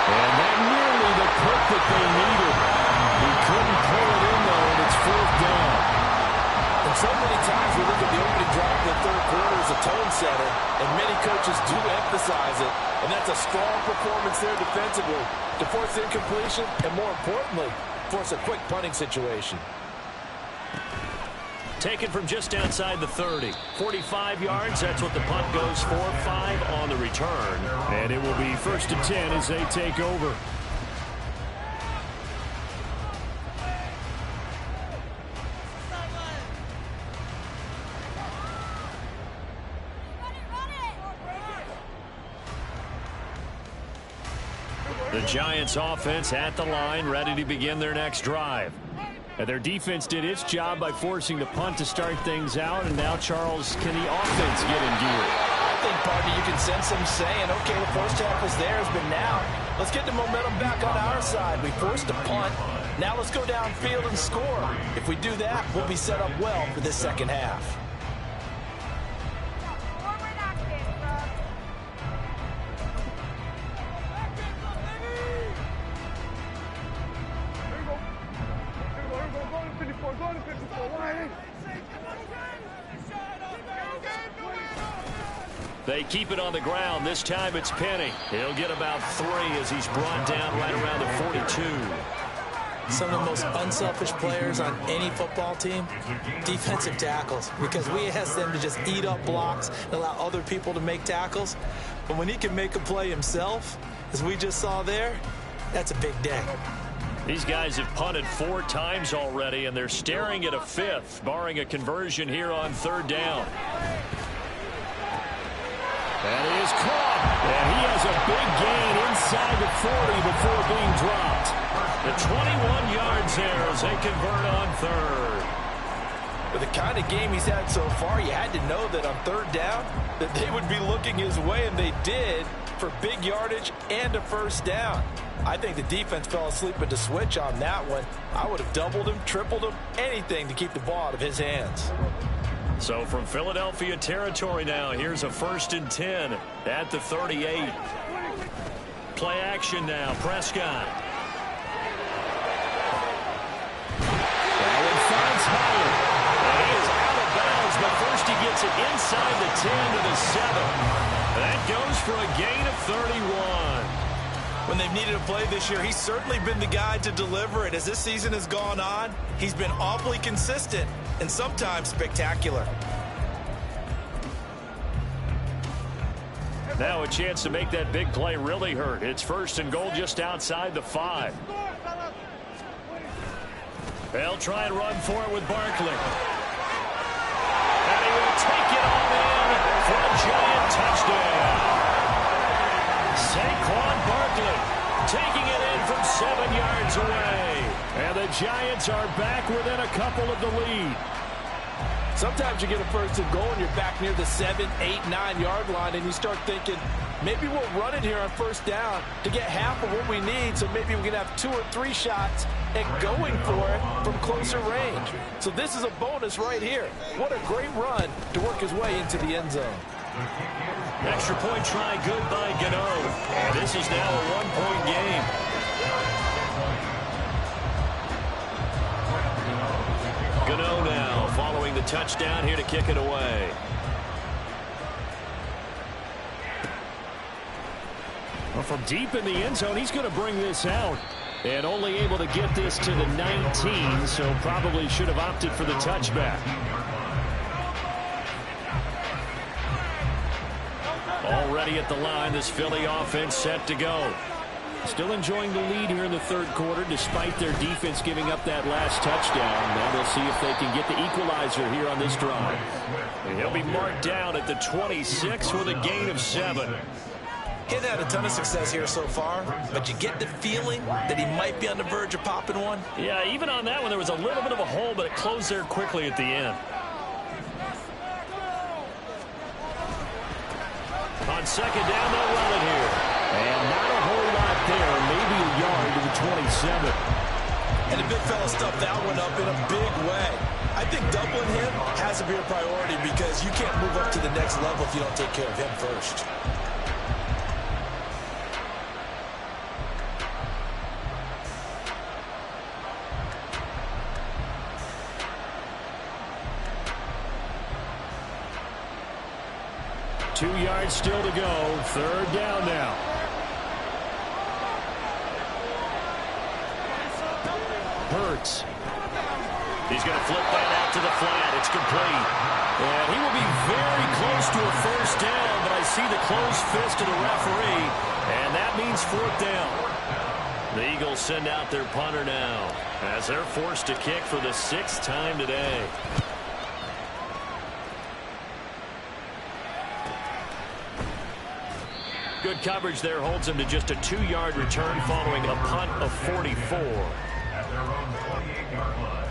And that nearly the pick that they needed. He couldn't pull it in, though, and it's 4th down. And so many times we look at the opening drive in the third quarter as a tone setter, and many coaches do emphasize it. And that's a strong performance there defensively to force the incompletion and, more importantly, force a quick punting situation. Taken from just outside the 30. 45 yards, that's what the punt goes for. 5 on the return. And it will be 1st and 10 as they take over. The Giants offense at the line, ready to begin their next drive. And their defense did its job by forcing the punt to start things out. And now, Charles, can the offense get in gear? I think, partner, you can sense them saying, okay, the first half was theirs, but now let's get the momentum back on our side. We forced a punt. Now let's go downfield and score. If we do that, we'll be set up well for this second half. They keep it on the ground. This time it's Penny. He'll get about 3 as he's brought down right around the 42. Some of the most unselfish players on any football team, defensive tackles, because we ask them to just eat up blocks and allow other people to make tackles. But when he can make a play himself, as we just saw there, that's a big day. These guys have punted 4 times already, and they're staring at a 5th, barring a conversion here on 3rd down. That is caught, and he has a big gain inside the 40 before being dropped. The 21 yards there as they convert on 3rd. With the kind of game he's had so far, you had to know that on 3rd down that they would be looking his way, and they did, for big yardage and a 1st down. I think the defense fell asleep at the switch on that one. I would have doubled him, tripled him, anything to keep the ball out of his hands. So from Philadelphia territory now, here's a 1st and 10 at the 38. Play action now, Prescott. Allen finds Howard. And he is out of bounds, but first he gets it inside the 10 to the 7. That goes for a gain of 31. When they've needed a play this year, he's certainly been the guy to deliver it. As this season has gone on, he's been awfully consistent and sometimes spectacular. Now a chance to make that big play really hurt. It's 1st and goal just outside the 5. They'll try and run for it with Barkley. And he will take it all in for a giant touchdown. Saquon Barkley taking it in from 7 yards away. And the Giants are back within a couple of the lead. Sometimes you get a first and goal and you're back near the 7, 8, 9-yard line, and you start thinking, maybe we'll run it here on first down to get half of what we need, so maybe we can have 2 or 3 shots at going for it from closer range. So this is a bonus right here. What a great run to work his way into the end zone. Extra point try good by Gano. And this is now a 1-point game. Gano now following the touchdown here to kick it away. Well, from deep in the end zone, he's going to bring this out. And only able to get this to the 19, so probably should have opted for the touchback. Already at the line, this Philly offense set to go. Still enjoying the lead here in the third quarter, despite their defense giving up that last touchdown. Now they'll see if they can get the equalizer here on this drive. And he'll be marked down at the 26 with a gain of 7. He's had a ton of success here so far, but you get the feeling that he might be on the verge of popping one. Yeah, even on that one, there was a little bit of a hole, but it closed there quickly at the end. On second down, they'll run it here. And not a whole lot there, maybe a yard to the 27. And the big fella stuffed that one up in a big way. I think doubling him has to be a priority because you can't move up to the next level if you don't take care of him first. Two yards still to go. Third down now. Hurts. He's going to flip that out to the flat. It's complete. And he will be very close to a first down, but I see the closed fist of the referee, and that means fourth down. The Eagles send out their punter now as they're forced to kick for the 6th time today. Good coverage there holds him to just a 2-yard return following a punt of 44. At their own 28-yard line.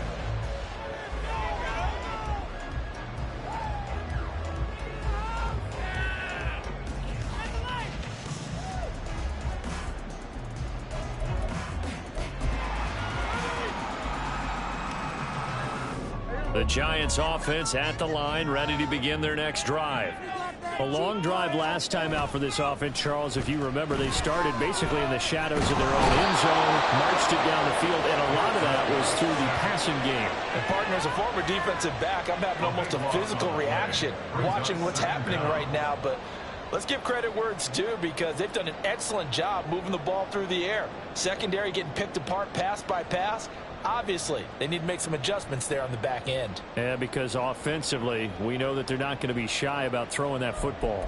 The Giants offense at the line, ready to begin their next drive. A long drive last time out for this offense, Charles. If you remember, they started basically in the shadows of their own end zone, marched it down the field, and a lot of that was through the passing game. And partner, as a former defensive back, I'm having almost a physical reaction watching what's happening right now. But let's give credit where it's due because they've done an excellent job moving the ball through the air. Secondary getting picked apart pass by pass. Obviously, they need to make some adjustments there on the back end. Yeah, because offensively, we know that they're not going to be shy about throwing that football.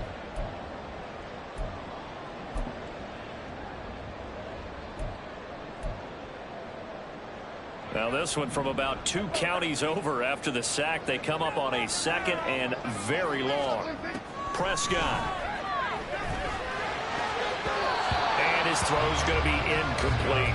Now this one from about 2 counties over after the sack. They come up on a 2nd and very long. Prescott. And his throw's going to be incomplete.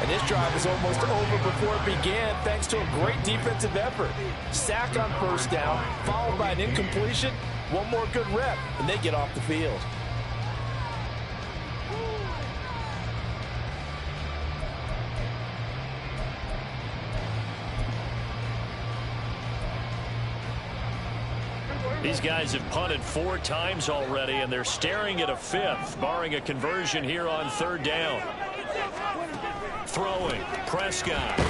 And this drive is almost over before it began thanks to a great defensive effort. Sack on first down, followed by an incompletion. One more good rep, and they get off the field. These guys have punted 4 times already, and they're staring at a 5th, barring a conversion here on 3rd down. Throwing, Prescott. And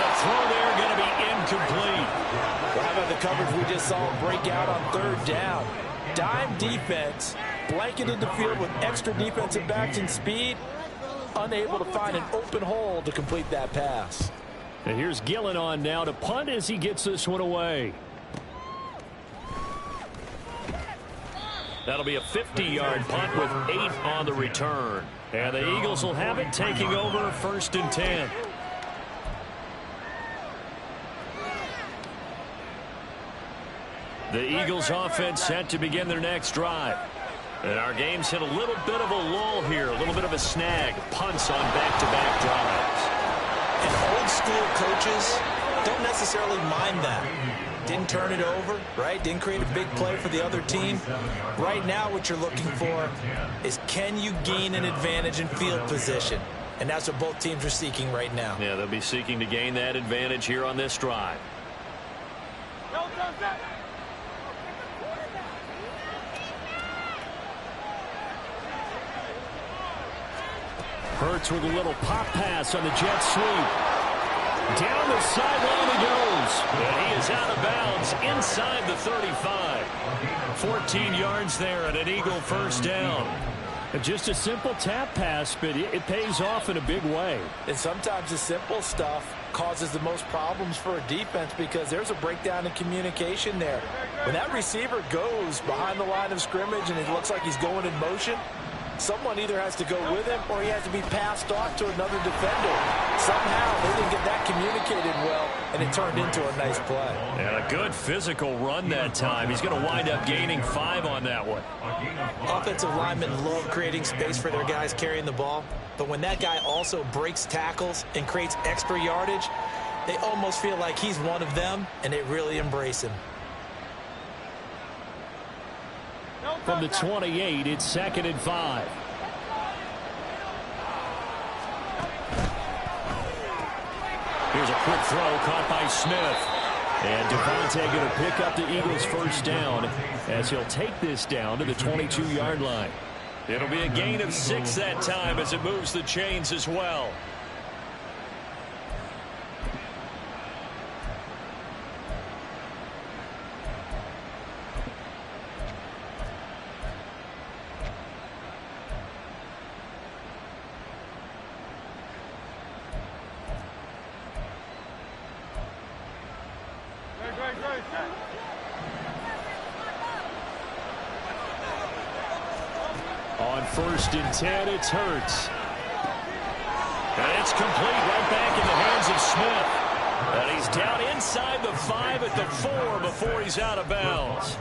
the throw there going to be incomplete. Well, how about the coverage we just saw break out on 3rd down? Dime defense, blanketed the field with extra defensive backs and speed, unable to find an open hole to complete that pass. And here's Gillen on now to punt as he gets this one away. That'll be a 50-yard punt with 8 on the return. And the Eagles will have it, taking over 1st and 10. The Eagles offense set to begin their next drive. And our game's hit a little bit of a lull here, a little bit of a snag. Punts on back-to-back drives. And old school coaches don't necessarily mind that. Didn't turn it over, right? Didn't create a big play for the other team. Right now what you're looking for is, can you gain an advantage in field position? And that's what both teams are seeking right now. Yeah, they'll be seeking to gain that advantage here on this drive. Hurts with a little pop pass on the jet sweep. Down the sideline he goes. And he is out of bounds inside the 35. 14 yards there and an Eagle first down. Just a simple tap pass, but it pays off in a big way. And sometimes the simple stuff causes the most problems for a defense because there's a breakdown in communication there. When that receiver goes behind the line of scrimmage and it looks like he's going in motion, someone either has to go with him or he has to be passed off to another defender. Somehow they didn't get that communicated well, and it turned into a nice play. And a good physical run that time. He's going to wind up gaining 5 on that one. Offensive linemen love creating space for their guys carrying the ball, but when that guy also breaks tackles and creates extra yardage, they almost feel like he's one of them, and they really embrace him. From the 28, it's 2nd and 5. Here's a quick throw caught by Smith. And Devontae going to pick up the Eagles' first down as he'll take this down to the 22-yard line. It'll be a gain of 6 that time as it moves the chains as well. On 1st and 10, it's Hurts. And it's complete right back in the hands of Smith. And he's down inside the 5 at the 4 before he's out of bounds.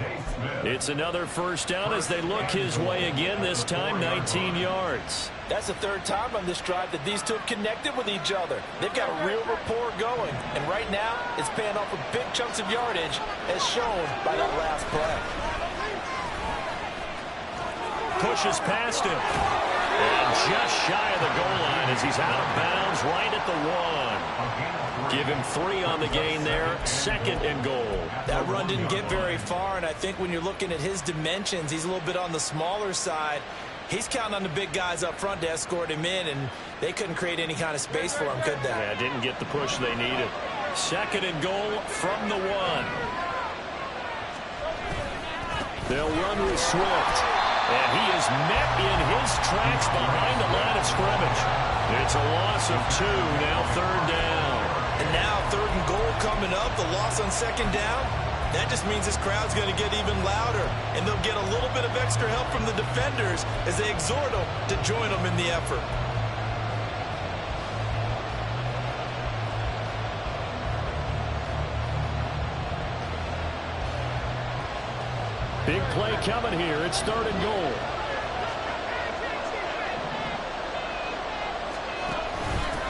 It's another first down as they look his way again, this time 19 yards. That's the 3rd time on this drive that these two have connected with each other. They've got a real rapport going. And right now, it's paying off with big chunks of yardage as shown by that last play. Pushes past him. And just shy of the goal line as he's out of bounds right at the 1. Give him 3 on the gain there. 2nd and goal. That run didn't get very far, and I think when you're looking at his dimensions, he's a little bit on the smaller side. He's counting on the big guys up front to escort him in, and they couldn't create any kind of space for him, could they? Yeah, didn't get the push they needed. 2nd and goal from the 1. They'll run with Swift. And he is met in his tracks behind the line of scrimmage. It's a loss of 2, now 3rd down. And now 3rd and goal coming up, the loss on 2nd down. That just means this crowd's going to get even louder. And they'll get a little bit of extra help from the defenders as they exhort them to join them in the effort. Big play coming here. It's 3rd and goal.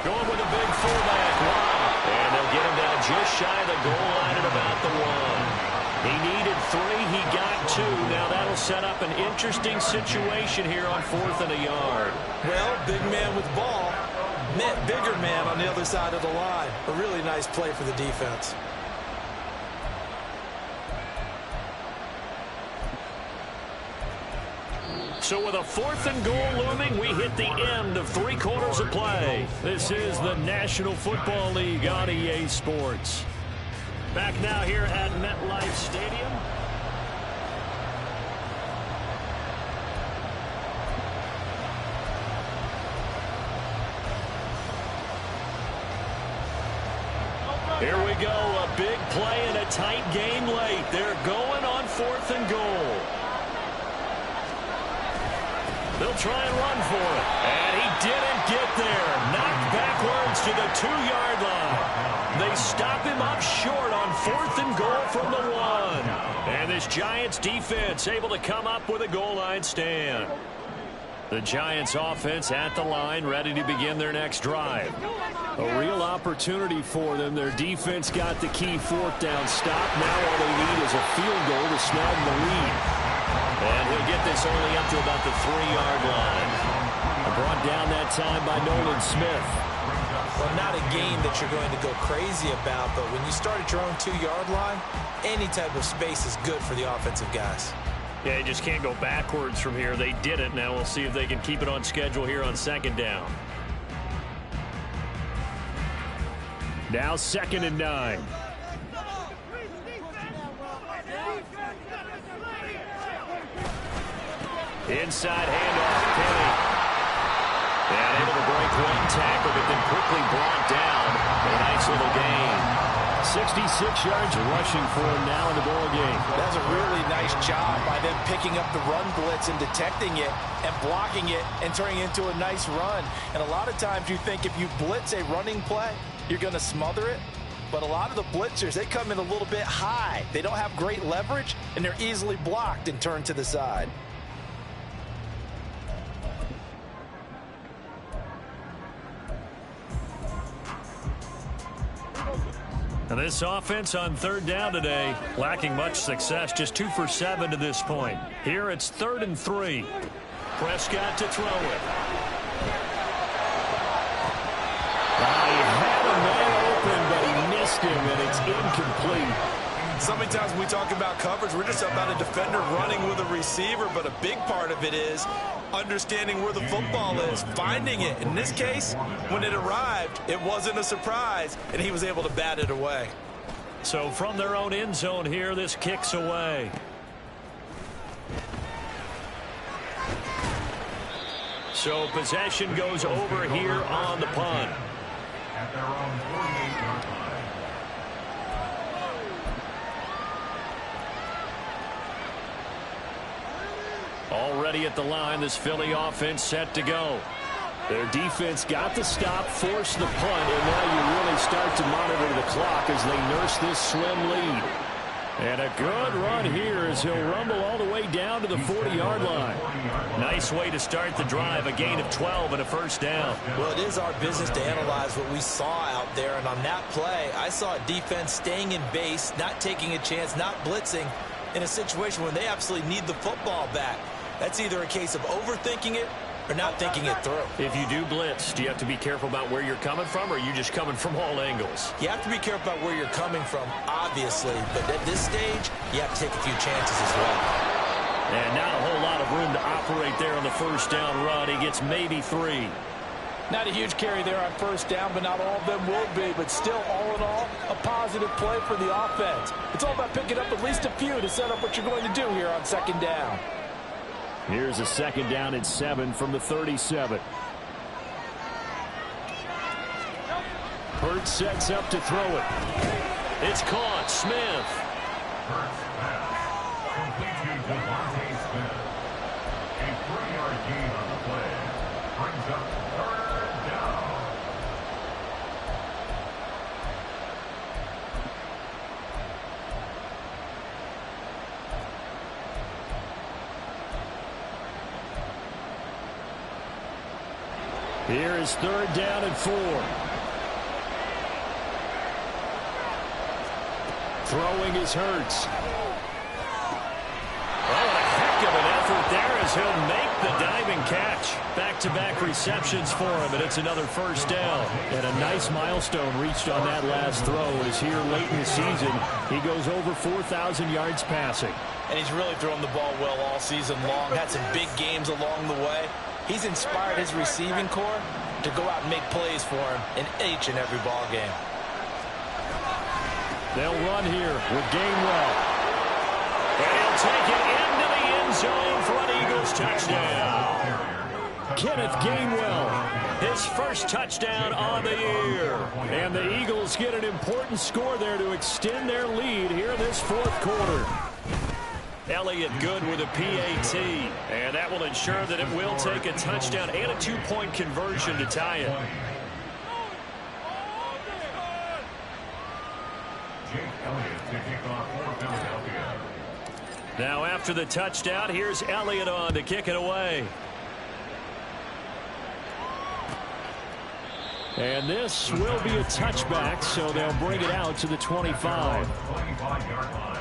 Going with a big fullback. Wow. And they'll get him down just shy of the goal line at about the 1. He needed 3. He got 2. Now that'll set up an interesting situation here on 4th and a yard. Well, big man with ball met bigger man on the other side of the line. A really nice play for the defense. So with a 4th and goal looming, we hit the end of 3 quarters of play. This is the National Football League on EA Sports. Back now here at MetLife Stadium. Here we go, a big play in a tight game late. They're going on 4th and goal. They'll try and run for it. And he didn't get there. Knocked backwards to the 2-yard line. They stop him up short on 4th and goal from the 1. And this Giants defense able to come up with a goal line stand. The Giants offense at the line, ready to begin their next drive. A real opportunity for them. Their defense got the key fourth down stop. Now all they need is a field goal to snag the lead. And he'll get this only up to about the 3-yard line. Brought down that time by Nolan Smith. Well, not a game that you're going to go crazy about, but when you start at your own 2-yard line, any type of space is good for the offensive guys. Yeah, you just can't go backwards from here. They did it. Now we'll see if they can keep it on schedule here on 2nd down. Now 2nd and 9. Inside handoff, Penny. And able to break one tackle, but then quickly brought down. A nice little gain. 66 yards rushing for him now in the ball game. That's a really nice job by them picking up the run blitz and detecting it and blocking it and turning it into a nice run. And a lot of times you think if you blitz a running play, you're going to smother it. But a lot of the blitzers, they come in a little bit high. They don't have great leverage, and they're easily blocked and turned to the side. Now this offense on 3rd down today, lacking much success, just 2 for 7 to this point. Here it's 3rd and 3. Prescott to throw it. He had a man open, but he missed him, and it's incomplete. So many times when we talk about coverage, we're just about a defender running with a receiver, but a big part of it is understanding where the football is, finding it. In this case, when it arrived, it wasn't a surprise, and he was able to bat it away. So from their own end zone here, this kicks away. So possession goes over here on the punt. At their own 48-yard line. Already at the line, this Philly offense set to go. Their defense got the stop, forced the punt, and now you really start to monitor the clock as they nurse this slim lead. And a good run here as he'll rumble all the way down to the 40-yard line. Nice way to start the drive, a gain of 12 and a 1st down. Well, it is our business to analyze what we saw out there, and on that play, I saw a defense staying in base, not taking a chance, not blitzing in a situation where they absolutely need the football back. That's either a case of overthinking it or not thinking it through. If you do blitz, do you have to be careful about where you're coming from, or are you just coming from all angles? You have to be careful about where you're coming from, obviously, but at this stage, you have to take a few chances as well. And not a whole lot of room to operate there on the 1st down run. He gets maybe 3. Not a huge carry there on 1st down, but not all of them will be. But still, all in all, a positive play for the offense. It's all about picking up at least a few to set up what you're going to do here on 2nd down. Here's a 2nd down and 7 from the 37. Hurts sets up to throw it. It's caught. Smith. Hurts pass. Complete to Devontae Smith. A 3-yard gain on the play. Brings up 3rd down. Here is 3rd down and 4. Throwing is Hurts. Oh, a heck of an effort there as he'll make the diving catch. Back-to-back receptions for him, and it's another 1st down. And a nice milestone reached on that last throw as here late in the season, he goes over 4,000 yards passing. And he's really thrown the ball well all season long. Had some big games along the way. He's inspired his receiving corps to go out and make plays for him in each and every ball game. They'll run here with Gainwell. And he'll take it into the end zone for an Eagles touchdown. Kenneth Gainwell, his 1st touchdown on the year. And the Eagles get an important score there to extend their lead here in this 4th quarter. Elliott good with a PAT, and that will ensure that it will take a touchdown and a 2-point conversion to tie it. Jake Elliott to kick off for Philadelphia. Now after the touchdown, here's Elliott on to kick it away. And this will be a touchback, so they'll bring it out to the 25. 25-yard line.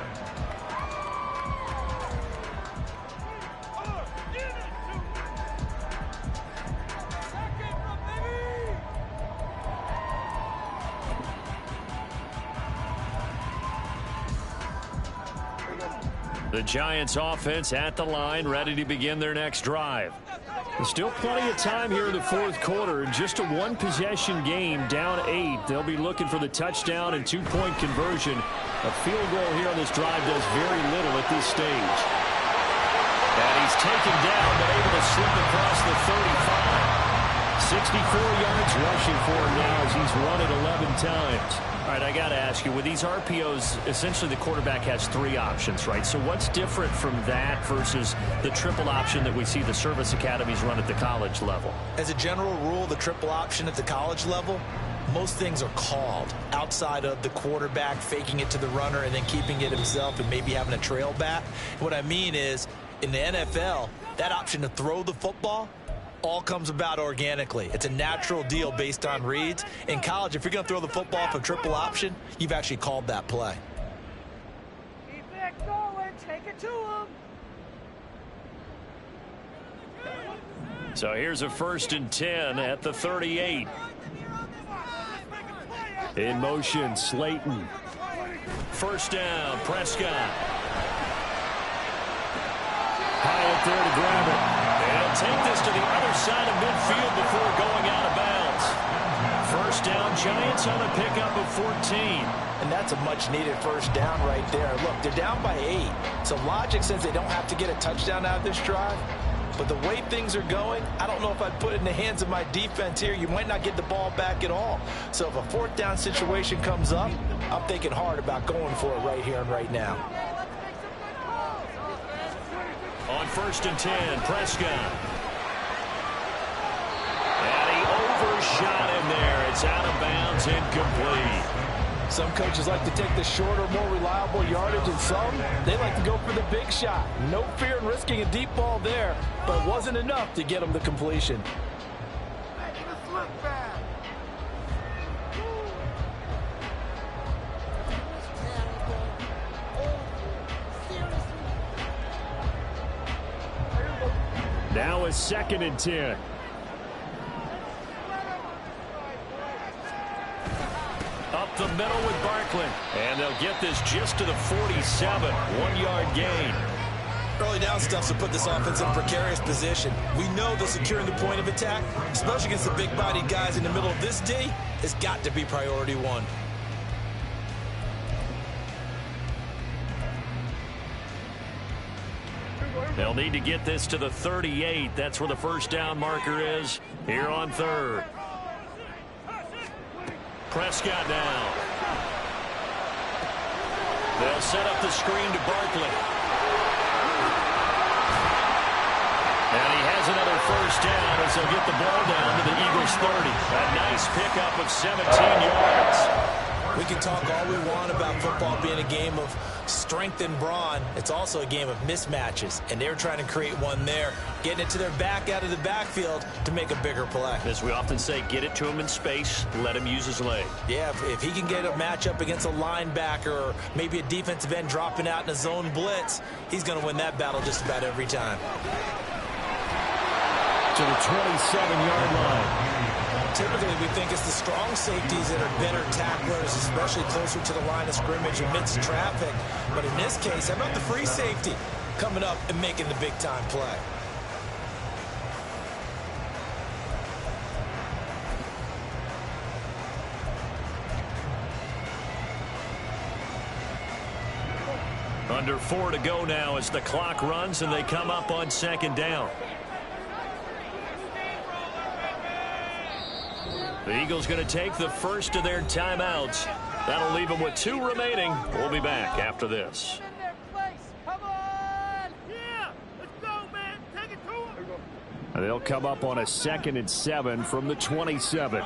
The Giants offense at the line, ready to begin their next drive. There's still plenty of time here in the fourth quarter. Just a one-possession game, down 8. They'll be looking for the touchdown and two-point conversion. A field goal here on this drive does very little at this stage. And he's taken down, but able to slip across the 35. 64 yards rushing for him now as he's run it 11 times. All right, I got to ask you, with these RPOs, essentially the quarterback has 3 options, right? So what's different from that versus the triple option that we see the service academies run at the college level? As a general rule, the triple option at the college level, most things are called outside of the quarterback faking it to the runner and then keeping it himself and maybe having a trail back. What I mean is, in the NFL, that option to throw the football all comes about organically. It's a natural deal based on reads. In college, if you're going to throw the football off a triple option, you've actually called that play. Keep it going. Take it to him. So here's a 1st and 10 at the 38. In motion, Slayton. First down, Prescott. Hyatt there to grab it. They'll take this to the other side of midfield before going out of bounds. First down, Giants on a pickup of 14. And that's a much-needed first down right there. Look, they're down by 8. So logic says they don't have to get a touchdown out of this drive. But the way things are going, I don't know if I'd put it in the hands of my defense here. You might not get the ball back at all. So if a 4th down situation comes up, I'm thinking hard about going for it right here and right now. On 1st and 10, Prescott. And he overshot him there. It's out of bounds, incomplete. Some coaches like to take the shorter, more reliable yardage, and some, they like to go for the big shot. No fear in risking a deep ball there, but it wasn't enough to get him the completion. Now a 2nd and 10. Up the middle with Barkley. And they'll get this just to the 47. 1-yard gain. Early down stuff to put this offense in a precarious position. We know that securing the point of attack, especially against the big-bodied guys in the middle of this D, has got to be priority 1. They'll need to get this to the 38. That's where the first down marker is here on 3rd. Prescott now. They'll set up the screen to Barkley. And he has another first down as they'll get the ball down to the Eagles' 30. A nice pickup of 17 yards. We can talk all we want about football being a game of strength and brawn. It's also a game of mismatches, and they're trying to create one there, getting it to their back out of the backfield to make a bigger play. As we often say, get it to him in space, let him use his leg. Yeah, if he can get a matchup against a linebacker or maybe a defensive end dropping out in a zone blitz, he's going to win that battle just about every time. To the 27-yard line. Typically, we think it's the strong safeties that are better tacklers, especially closer to the line of scrimmage amidst traffic. But in this case, how about the free safety coming up and making the big-time play? Under 4 to go now as the clock runs and they come up on 2nd down. The Eagles going to take the first of their timeouts. That'll leave them with 2 remaining. We'll be back after this. Come on! Yeah! Let's go, man! Take it to him! They'll come up on a 2nd and 7 from the 27.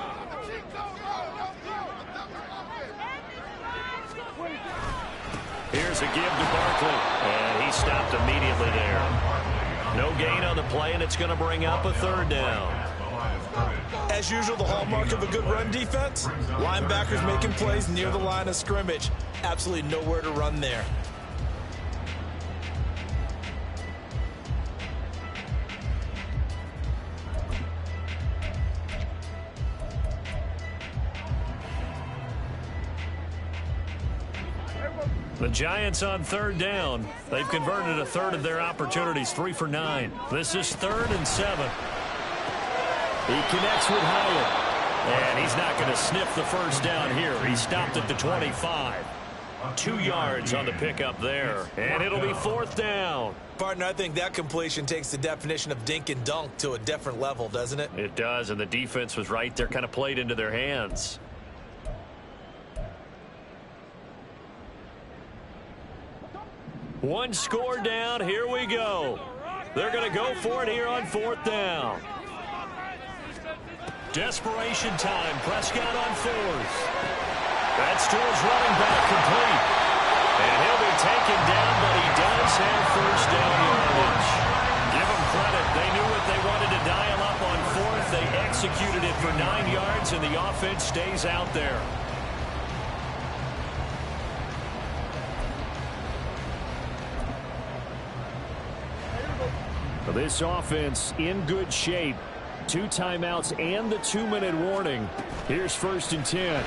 Here's a give to Barkley, and he stopped immediately there. No gain on the play, and it's going to bring up a 3rd down. As usual, the hallmark of a good run defense, linebackers making plays near the line of scrimmage. Absolutely nowhere to run there. The Giants on third down. They've converted a third of their opportunities, 3 for 9. This is 3rd and 7. He connects with Hyatt. And he's not going to sniff the first down here. He stopped at the 25. 2 yards on the pickup there. And it'll be 4th down. Partner, I think that completion takes the definition of dink and dunk to a different level, doesn't it? It does, and the defense was right there, kind of played into their hands. One score down. Here we go. They're going to go for it here on 4th down. Desperation time. Prescott on 4th. That's to his running back, complete. And he'll be taken down, but he does have first down yardage. Give him credit. They knew what they wanted to dial up on 4th. They executed it for 9 yards, and the offense stays out there. This offense in good shape. 2 timeouts and the 2-minute warning. Here's 1st and 10.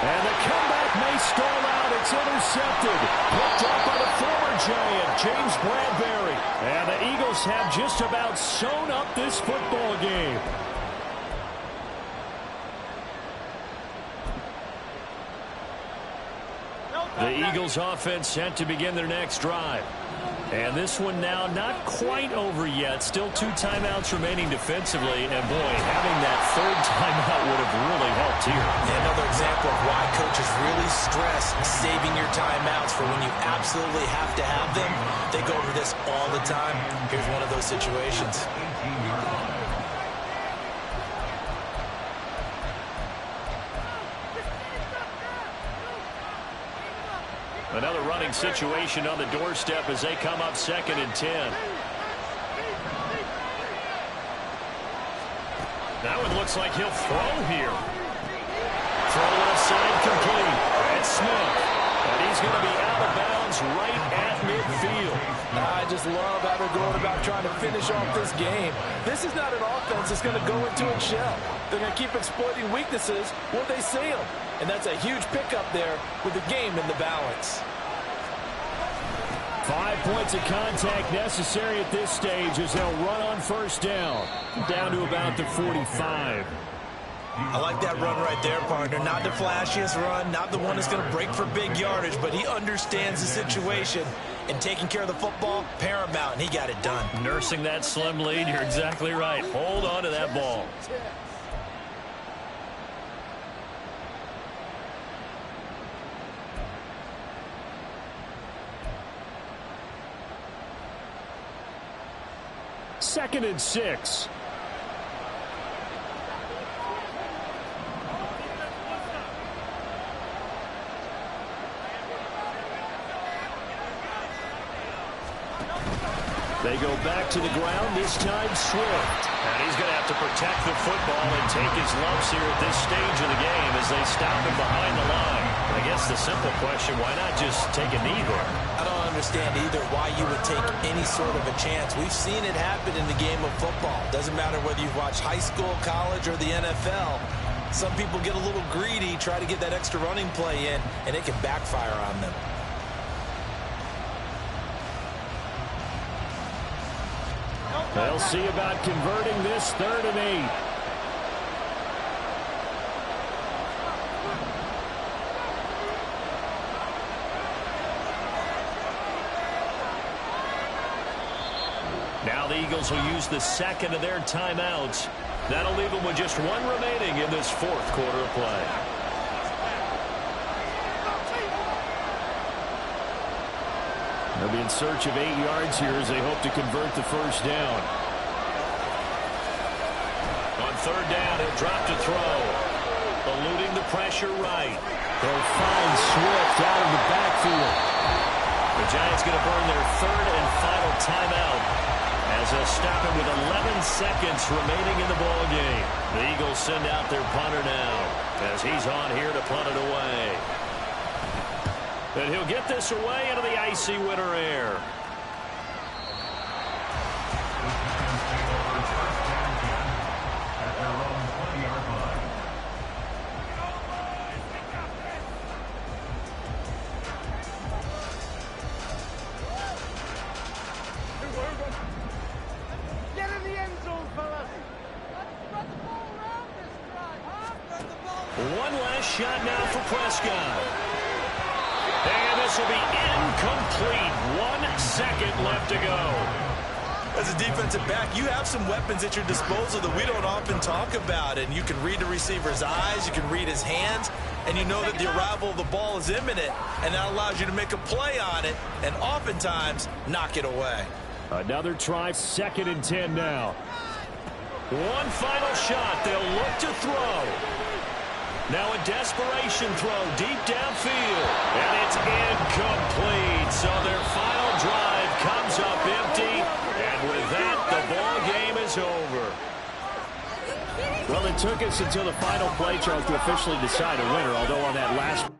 And the comeback may stall out. It's intercepted. Picked up by the former Giant, James Bradbury. And the Eagles have just about sewn up this football game. The Eagles offense set to begin their next drive. And this one now not quite over yet. Still 2 timeouts remaining defensively. And boy, having that 3rd timeout would have really helped here. Yeah, another example of why coaches really stress saving your timeouts for when you absolutely have to have them. They go over this all the time. Here's one of those situations. Another running situation on the doorstep as they come up 2nd and 10. That one looks like he'll throw here. Throw left side complete. That's Smith. And he's going to be out of bounds right at midfield. I just love how they're going about trying to finish off this game. This is not an offense that's going to go into its shell. They're going to keep exploiting weaknesses where they see them. And that's a huge pickup there with the game in the balance. 5 points of contact necessary at this stage as they'll run on 1st down. Down to about the 45. I like that run right there, partner. Not the flashiest run, not the one that's going to break for big yardage, but he understands the situation. And taking care of the football, paramount, and he got it done. Nursing that slim lead, you're exactly right. Hold on to that ball. Second and 6. They go back to the ground, this time Swift. And he's going to have to protect the football and take his lumps here at this stage of the game as they stop him behind the line. I guess the simple question, why not just take a knee there? I don't understand either why you would take any sort of a chance. We've seen it happen in the game of football. Doesn't matter whether you've watched high school, college, or the NFL. Some people get a little greedy, try to get that extra running play in, and it can backfire on them. They'll see about converting this 3rd and 8. Now the Eagles will use the 2nd of their timeouts. That'll leave them with just 1 remaining in this 4th quarter of play. They'll be in search of 8 yards here as they hope to convert the 1st down. On 3rd down, he'll drop to throw. Eluding the pressure right. They'll find Swift out of the backfield. The Giants going to burn their 3rd and final timeout. And As they'll stop it with 11 seconds remaining in the ball game. The Eagles send out their punter now as he's on here to punt it away. And he'll get this away into the icy winter air. At their own 20-yard line. Get in the end zone, fellas. Let's spread the ball around this drive, huh? Spread the ball. One last shot now for Prescott. And this will be incomplete. 1 second left to go. As a defensive back, you have some weapons at your disposal that we don't often talk about. And you can read the receiver's eyes, you can read his hands, and you know that the arrival of the ball is imminent. And that allows you to make a play on it and oftentimes knock it away. Another try, 2nd and 10 now. One final shot. They'll look to throw. Now a desperation throw deep downfield. And it's incomplete. So their final drive comes up empty. And with that, the ball game is over. Well, it took us until the final play, Charles, to officially decide a winner. Although on that last